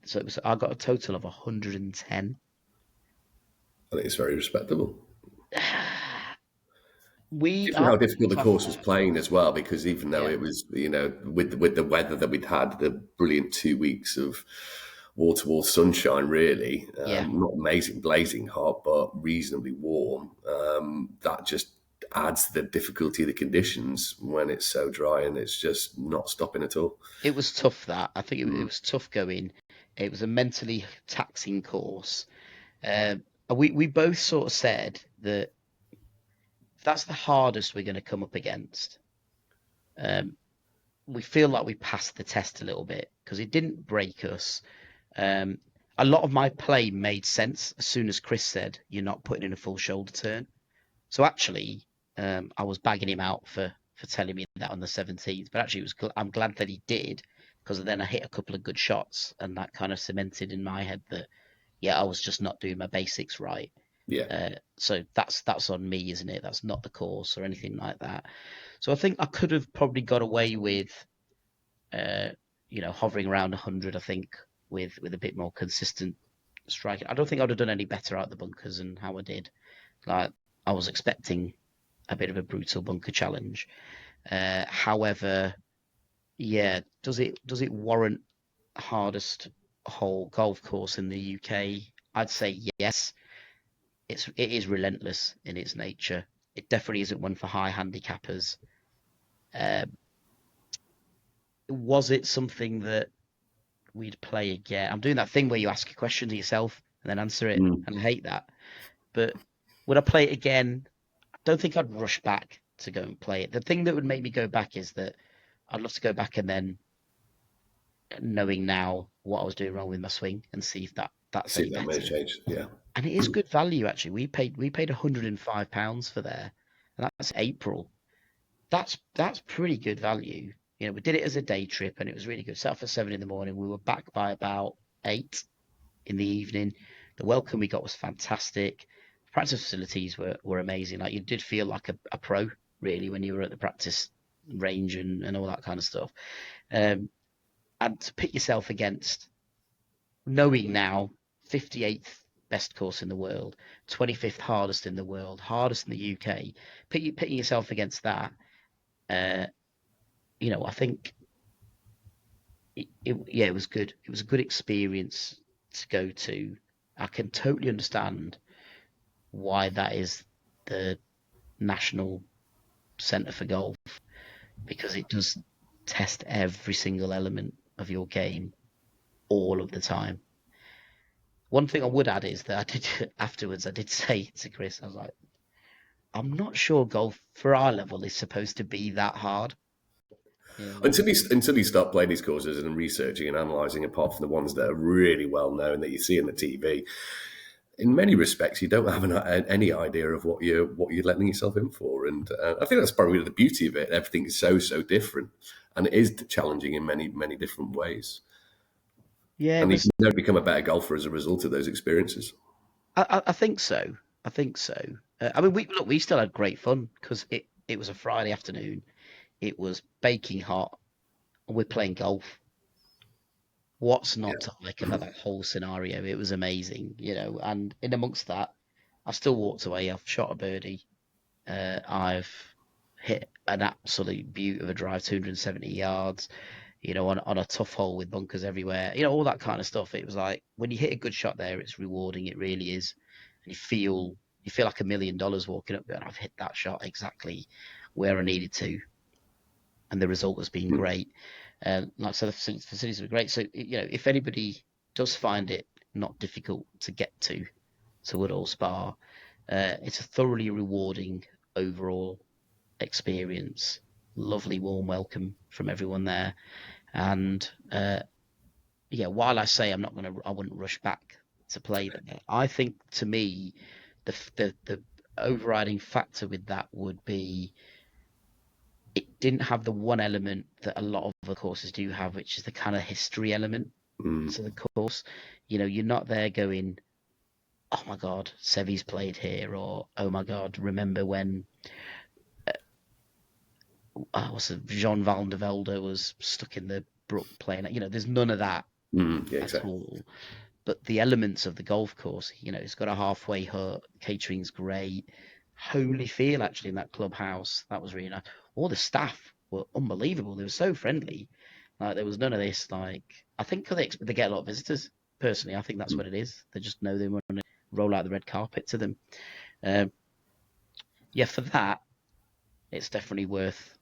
Speaker 1: So I got a total of 110.
Speaker 2: I think it's very respectable.
Speaker 1: We
Speaker 2: Given
Speaker 1: are
Speaker 2: how difficult the
Speaker 1: tough.
Speaker 2: course was playing as well, because even though
Speaker 1: Yeah,
Speaker 2: it was, with the weather that we'd had, the brilliant 2 weeks of wall to wall sunshine, really,
Speaker 1: yeah.
Speaker 2: not amazing, blazing hot, but reasonably warm. That just adds to the difficulty of the conditions when it's so dry and it's just not stopping at all.
Speaker 1: It was tough that. I think it
Speaker 2: Mm.
Speaker 1: was tough going. It was a mentally taxing course. We both sort of said that that's the hardest we're going to come up against. Um, we feel like we passed the test a little bit because it didn't break us. Um, a lot of my play made sense as soon as Chris said, "You're not putting in a full shoulder turn." So actually, I was bagging him out for telling me that on the 17th, but actually, I'm glad that he did because then I hit a couple of good shots, and that kind of cemented in my head that yeah, I was just not doing my basics right.
Speaker 2: Yeah,
Speaker 1: So that's on me, isn't it? That's not the course or anything like that. So I think I could have probably got away with, uh, hovering around 100. I think with a bit more consistent striking. I don't think I'd have done any better out the bunkers and how I did. Like I was expecting a bit of a brutal bunker challenge. However, yeah, does it warrant hardest whole golf course in the UK? I'd say yes. It is relentless in its nature. It definitely isn't one for high handicappers. Um, was it something that we'd play again? I'm doing that thing where you ask a question to yourself and then answer it,
Speaker 2: mm.
Speaker 1: and I hate that. But would I play it again? I don't think I'd rush back to go and play it. The thing that would make me go back is that I'd love to go back and then knowing now what I was doing wrong with my swing and see if that's
Speaker 2: See
Speaker 1: any
Speaker 2: if that may have
Speaker 1: better.
Speaker 2: changed. Yeah.
Speaker 1: And it is good value actually. We paid £105 for there, and that's April. That's pretty good value. We did it as a day trip, and it was really good. Set off at 7 in the morning. We were back by about 8 in the evening. The welcome we got was fantastic. The practice facilities were amazing. Like you did feel like a pro really when you were at the practice range and all that kind of stuff. Um, and to pit yourself against knowing now 58th best course in the world, 25th hardest in the world, hardest in the UK, pitting yourself against that, uh, I think yeah, it was good. It was a good experience to go to. I can totally understand why that is the national centre for golf because it does test every single element of your game all of the time. One thing I would add is that I did afterwards. I did say to Chris, I was like, I'm not sure golf for our level is supposed to be that hard. You know,
Speaker 2: Until you start playing these courses and researching and analysing, apart from the ones that are really well known that you see on the TV, in many respects, you don't have any idea of what you're letting yourself in for. And I think that's probably the beauty of it. Everything is so different, and it is challenging in many different ways.
Speaker 1: yeah, it
Speaker 2: And you
Speaker 1: was.
Speaker 2: can never become a better golfer as a result of those experiences.
Speaker 1: I think so. I think so. I mean, we still had great fun because it was a Friday afternoon. It was baking hot, and we're playing golf. What's not to like about that whole scenario? It was amazing, And in amongst that, I still walked away. I've shot a birdie. I've hit an absolute beaut of a drive, 270 yards. On a tough hole with bunkers everywhere. All that kind of stuff. It was like when you hit a good shot there, it's rewarding. It really is, and you feel like $1 million walking up there. And I've hit that shot exactly where I needed to, and the result has been great. Like I said, the facilities were great. So if anybody does find it not difficult to get to Woodhall Spa. It's a thoroughly rewarding overall experience. Lovely warm welcome from everyone there, and yeah, while I say I wouldn't rush back to play there. I think to me, the overriding factor with that would be it didn't have the one element that a lot of the courses do have, which is the kind of history element
Speaker 2: Mm,
Speaker 1: to the course. You're not there going, oh my God, Sevi's played here, or oh my God, remember when what's it, Jean Van de Velde was stuck in the brook playing. There's none of that
Speaker 2: yeah,
Speaker 1: at
Speaker 2: exactly.
Speaker 1: all. But the elements of the golf course, it's got a halfway hut, catering's great, homely feel actually in that clubhouse. That was really nice. All the staff were unbelievable. They were so friendly. Like there was none of this. Like I think 'cause they get a lot of visitors. Personally, I think that's what it is. They just know they want to roll out the red carpet to them. Um, yeah, for that, it's definitely worth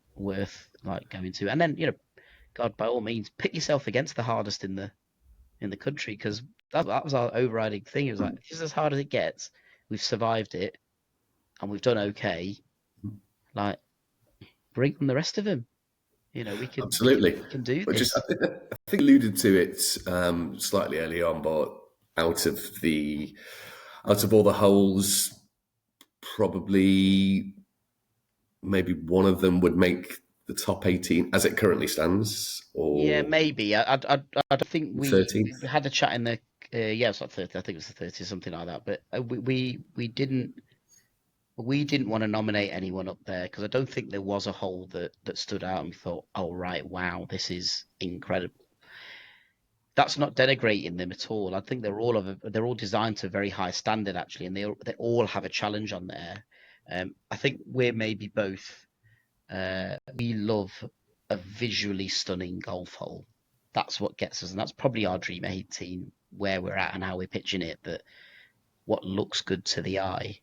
Speaker 1: like going to. And then God, by all means, pit yourself against the hardest in the country because that was our overriding thing. It was like this is as hard as it gets. We've survived it and we've done okay. Like bring on the rest of them. We can we can
Speaker 2: Absolutely.
Speaker 1: we can do
Speaker 2: But just,
Speaker 1: this.
Speaker 2: I think alluded to it slightly early on, but out of the out of all the holes, probably maybe one of them would make the top 18 as it currently stands,
Speaker 1: Yeah,
Speaker 2: or
Speaker 1: maybe. I don't think we
Speaker 2: 13th.
Speaker 1: had a chat in the yeah, it's not 30. I think it was the 30, something like that. But we didn't want to nominate anyone up there because I don't think there was a hole that stood out and we thought, oh right, wow, this is incredible. That's not denigrating them at all. I think they're all designed to a very high standard actually, and they all have a challenge on there. I think we're maybe both. We love a visually stunning golf hole. That's what gets us, and that's probably our dream 18 where we're at and how we're pitching it. That what looks good to the eye.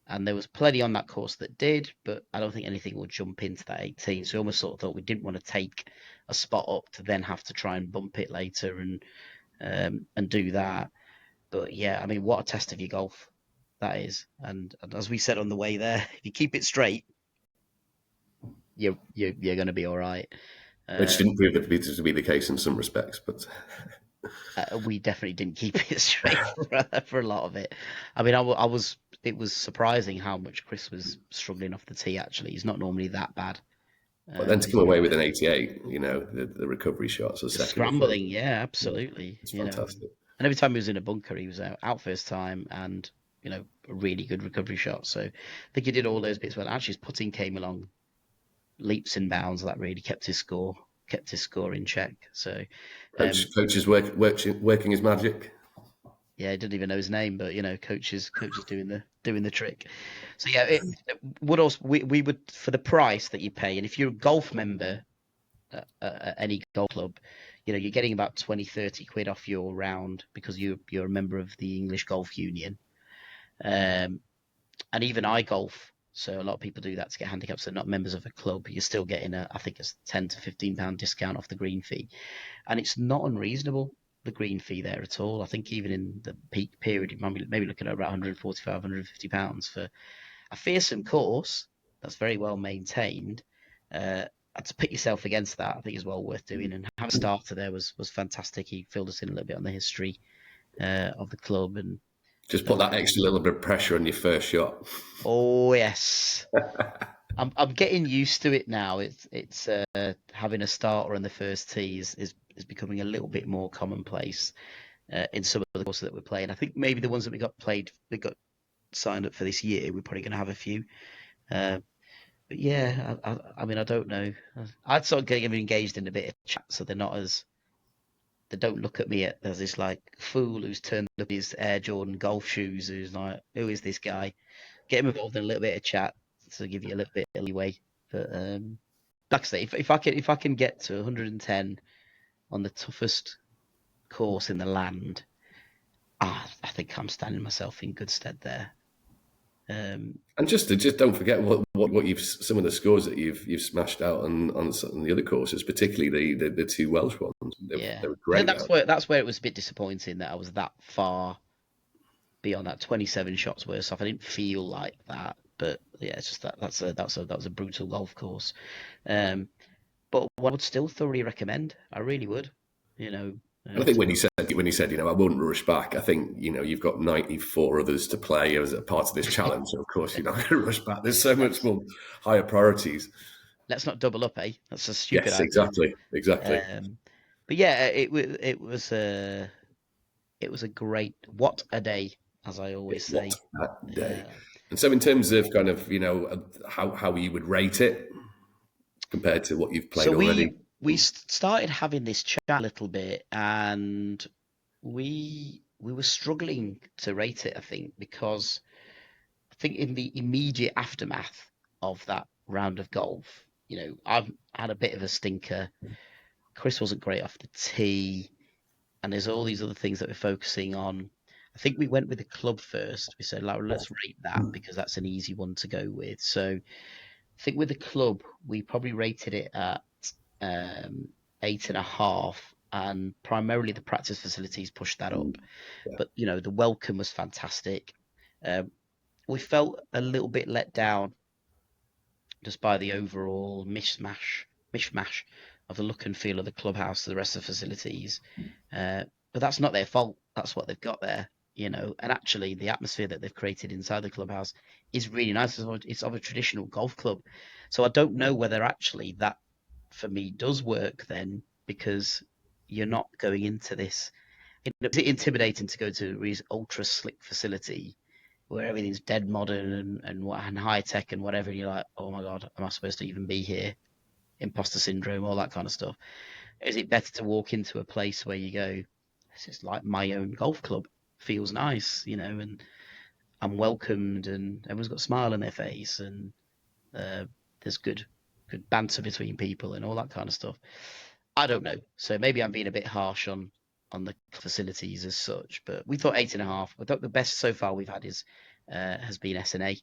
Speaker 1: And there was plenty on that course that did, but I don't think anything will jump into that 18. So we almost sort of thought we didn't want to take a spot up to then have to try and bump it later and do that. But yeah, I mean, what a test of your golf that is. And as we said on the way there, if you keep it straight, you're going to be all right.
Speaker 2: Which
Speaker 1: Uh,
Speaker 2: didn't prove to be the case in some respects, but
Speaker 1: we definitely didn't keep it straight for a lot of it. I mean, I was. It was surprising how much Chris was struggling off the tee. Actually, he's not normally that bad.
Speaker 2: then to
Speaker 1: He's
Speaker 2: come away
Speaker 1: normally
Speaker 2: with an 88, the recovery shots, a
Speaker 1: the
Speaker 2: second before,
Speaker 1: scrambling. Yeah, absolutely.
Speaker 2: it's fantastic.
Speaker 1: And every time he was in a bunker, he was out first time and a really good recovery shot. So I think he did all those bits well. Actually, his putting came along leaps and bounds. That really kept his score in check. So
Speaker 2: Coach is working his magic.
Speaker 1: yeah, he didn't even know his name, but coach is doing the trick. So yeah, would also we would for the price that you pay, and if you're a golf member at any golf club, you're getting about 20-30 quid off your round because you're a member of the English Golf Union. Um, and even I golf, so a lot of people do that to get handicaps. They're not members of a club. You're still getting I think it's £10 to £15 discount off the green fee, and it's not unreasonable the green fee there at all. I think even in the peak period, you might be maybe looking at about £145-£150 for a fearsome course that's very well maintained. And to put yourself against that, I think is well worth doing. And having a starter there was fantastic. He filled us in a little bit on the history of the club and
Speaker 2: Just put
Speaker 1: those.
Speaker 2: that extra little bit of pressure on your first shot.
Speaker 1: Oh yes, I'm getting used to it now. It's having a starter on the first tee is becoming a little bit more commonplace in some of the courses that we're playing. I think maybe the ones that got signed up for this year, we're probably going to have a few. Uh, but yeah, I mean, I don't know. I'd sort of get them engaged in a bit of chat, so they don't look at me as this like fool who's turned up his Air Jordan golf shoes, who's like, who is this guy? Get him involved in a little bit of chat to give you a little bit of leeway. But like I say, if I can get to 110 on the toughest course in the land, I think I'm standing myself in good stead there.
Speaker 2: And just don't forget what you've some of the scores that you've smashed out on some of the other courses, particularly the two Welsh ones.
Speaker 1: Yeah,
Speaker 2: They were
Speaker 1: I think
Speaker 2: great.
Speaker 1: that's where it was a bit disappointing that I was that far beyond that 27 shots worse off. I didn't feel like that, but yeah, it's just that was a brutal golf course. Um, but one I would still thoroughly recommend. I really would. You know,
Speaker 2: And I think
Speaker 1: to,
Speaker 2: when he said, I wouldn't rush back. I think you've got 94 others to play as a part of this challenge. So of course you're not going to rush back. There's so much
Speaker 1: let's
Speaker 2: more higher priorities.
Speaker 1: let's not double up, eh? That's a stupid
Speaker 2: Yes,
Speaker 1: idea.
Speaker 2: exactly.
Speaker 1: Um, but yeah, it was a great what a day, as I always
Speaker 2: What
Speaker 1: say.
Speaker 2: a day!
Speaker 1: Uh,
Speaker 2: And so, in terms of kind of how you would rate it compared to what you've
Speaker 1: so
Speaker 2: played already.
Speaker 1: we started having this chat a little bit, and we were struggling to rate it. I think because I think in the immediate aftermath of that round of golf, I've had a bit of a stinker. Chris wasn't great off the tee, and there's all these other things that we're focusing on. I think we went with the club first. We said, like, let's rate that because that's an easy one to go with. So I think with the club, we probably rated it at um, 8.5, and primarily the practice facilities pushed that up.
Speaker 2: Yeah.
Speaker 1: But the welcome was fantastic. Um, we felt a little bit let down just by the overall mishmash of the look and feel of the clubhouse to the rest of the facilities. But that's not their fault. That's what they've got there, And actually, the atmosphere that they've created inside the clubhouse is really nice. It's of a traditional golf club, so I don't know whether actually that for me does work then, because you're not going into this. Is it intimidating to go to a really ultra slick facility where everything's dead modern and high tech and whatever? And you're like, oh my god, am I supposed to even be here? Imposter syndrome, all that kind of stuff. Is it better to walk into a place where you go, this is like my own golf club, feels nice, and I'm welcomed and everyone's got a smile on their face and uh, there's good banter between people and all that kind of stuff. I don't know. So maybe I'm being a bit harsh on the facilities as such, but we thought 8.5. I thought the best so far we've had is has been SNA.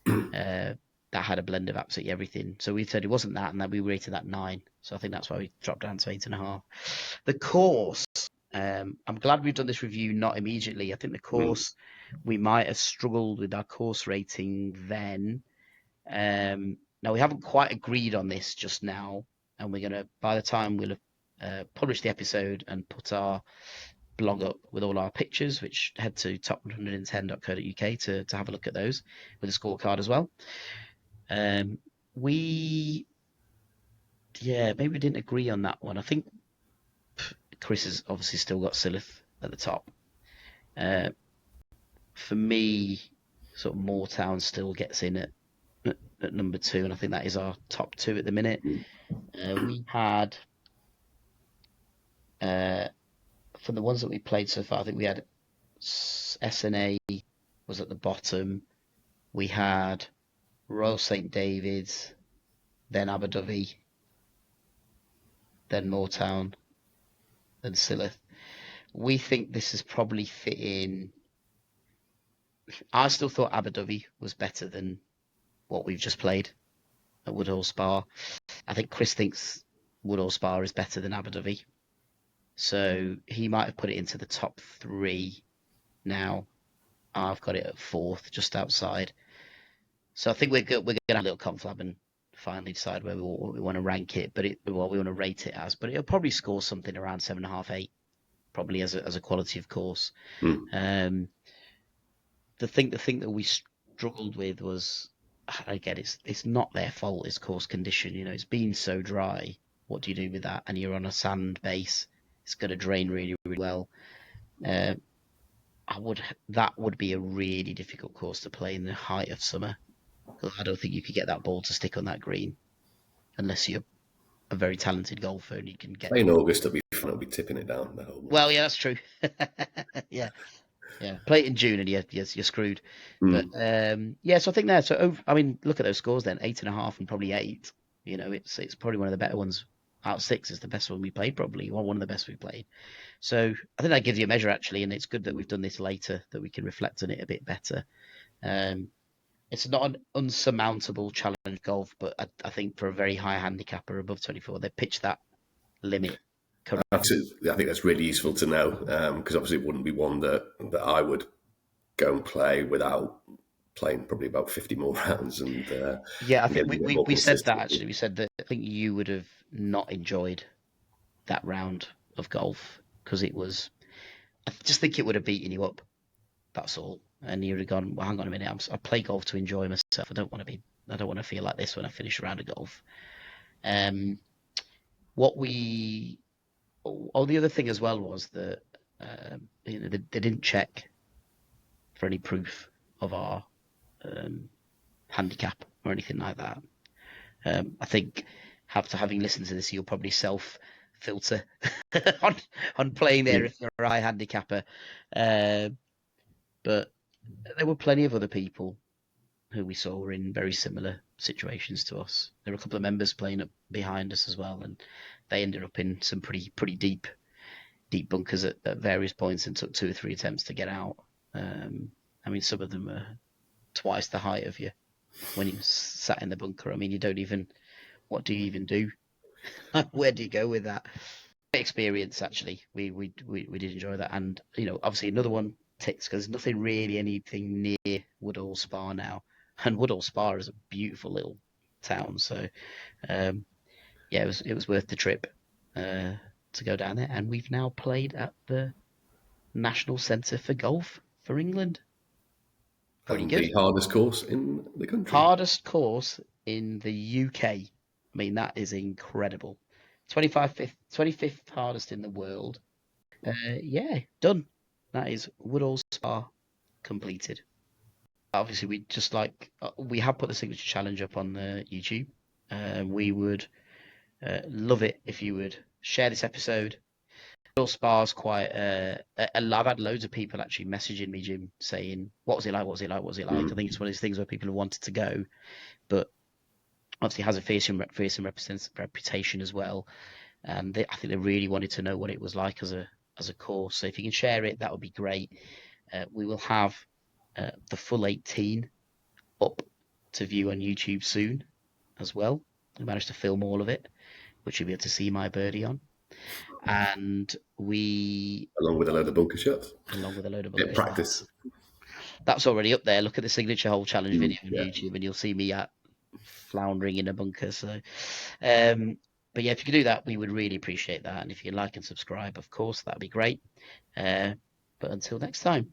Speaker 1: That had a blend of absolutely everything. So we said it wasn't that, and that we rated that 9. So I think that's why we dropped down to 8.5. The course. I'm glad we've done this review not immediately. I think the
Speaker 2: Mm.
Speaker 1: course we might have struggled with our course rating then. Now we haven't quite agreed on this just now, and we're gonna by the time we'll have published the episode and put our blog up with all our pictures, which head to top110.co.uk to have a look at those with a scorecard as well. Um, we maybe we didn't agree on that one. I think Chris has obviously still got Silith at the top. Uh, for me, sort of Moortown still gets in at number 2, and I think that is our top 2 at the minute. We had uh, for the ones that we played so far, I think we had SNA was at the bottom. We had Royal St David's, then Abu Dhabi, then Moortown, then Silith. We think this is probably fit in. I still thought Abu Dhabi was better than what we've just played at Woodhall Spa. I think Chris thinks Woodhall Spa is better than Abu Dhabi. So he might have put it into the top 3 now. I've got it at 4th, just outside. So I think we're good. We're gonna have a little conflab and finally decide where we want to rank it, but what we want to rate it as. But it'll probably score something around 7.5, 8, probably as a quality of course.
Speaker 2: Mm.
Speaker 1: Um, the thing that we struggled with was, again, it's not their fault. It's course condition. It's been so dry. What do you do with that? And you're on a sand base. It's going to drain really, really well. Uh, that would be a really difficult course to play in the height of summer. I don't think you could get that ball to stick on that green unless you're a very talented golfer and you can get.
Speaker 2: Play in August, it'll be fun. I'll be tipping it down the whole
Speaker 1: Well,
Speaker 2: month.
Speaker 1: yeah, that's true. Yeah, yeah. Play it in June and you're screwed. But
Speaker 2: Mm.
Speaker 1: yeah, so I think there. So I mean, look at those scores then: 8.5 and probably 8. It's probably one of the better ones. Out of 6 is the best one we played, probably, or one of the best we played. So I think that gives you a measure actually, and it's good that we've done this later that we can reflect on it a bit better. Um, it's not an unsurmountable challenge golf, but I think for a very high handicapper above 24, they pitch that limit correct.
Speaker 2: I think that's really useful to know because obviously it wouldn't be one that I would go and play without playing probably about 50 more rounds
Speaker 1: Yeah, I
Speaker 2: and
Speaker 1: think
Speaker 2: getting a bit more
Speaker 1: we said that
Speaker 2: consistency.
Speaker 1: actually. We said that I think you would have not enjoyed that round of golf because it was. I just think it would have beaten you up. That's all. And you'd have gone, well, hang on a minute. I play golf to enjoy myself. I don't want to be. I don't want to feel like this when I finish a round of golf. Um, what we. Oh, the other thing as well was that they didn't check for any proof of our um, handicap or anything like that. I think after having listened to this, you'll probably self filter on playing there if you're a high handicapper. Uh, but there were plenty of other people who we saw were in very similar situations to us. There were a couple of members playing up behind us as well, and they ended up in some pretty deep bunkers at various points and took 2 or 3 attempts to get out. I mean, some of them are twice the height of you when you sat in the bunker. I mean, you don't even. What do you even do? Where do you go with that? Experience actually. We did enjoy that, and obviously another one ticks because there's nothing really anything near Woodhall Spa now, and Woodhall Spa is a beautiful little town. So um, yeah, it was worth the trip to go down there, and we've now played at the National Centre for Golf for England. Pretty
Speaker 2: And
Speaker 1: good.
Speaker 2: the hardest course in the country.
Speaker 1: Hardest course in the UK. I mean, that is incredible. 25th hardest in the world. Yeah, done. That is Woodhall Spa completed. Obviously, we have put the signature challenge up on the YouTube. We would love it if you would share this episode. Woodhall Spa's quite. I've had loads of people actually messaging me, Jim, saying, "What was it like? What was it like? What was it like?" I think it's one of those things where people have wanted to go, but obviously has a fearsome reputation as well. And I think they really wanted to know what it was like as a course. So if you can share it, that would be great. We will have the full 18 up to view on YouTube soon as well. We managed to film all of it, which you'll be able to see my birdie on. And we,
Speaker 2: Along with a load of bunker shots.
Speaker 1: along with a load of
Speaker 2: Bit of
Speaker 1: bunker
Speaker 2: practice.
Speaker 1: shots, that's already up there. Look at the signature hole challenge video on
Speaker 2: Yeah.
Speaker 1: YouTube, and you'll see me at floundering in a bunker. So, um, but yeah, if you could do that, we would really appreciate that. And if you like and subscribe, of course, that'd be great. Uh, but until next time.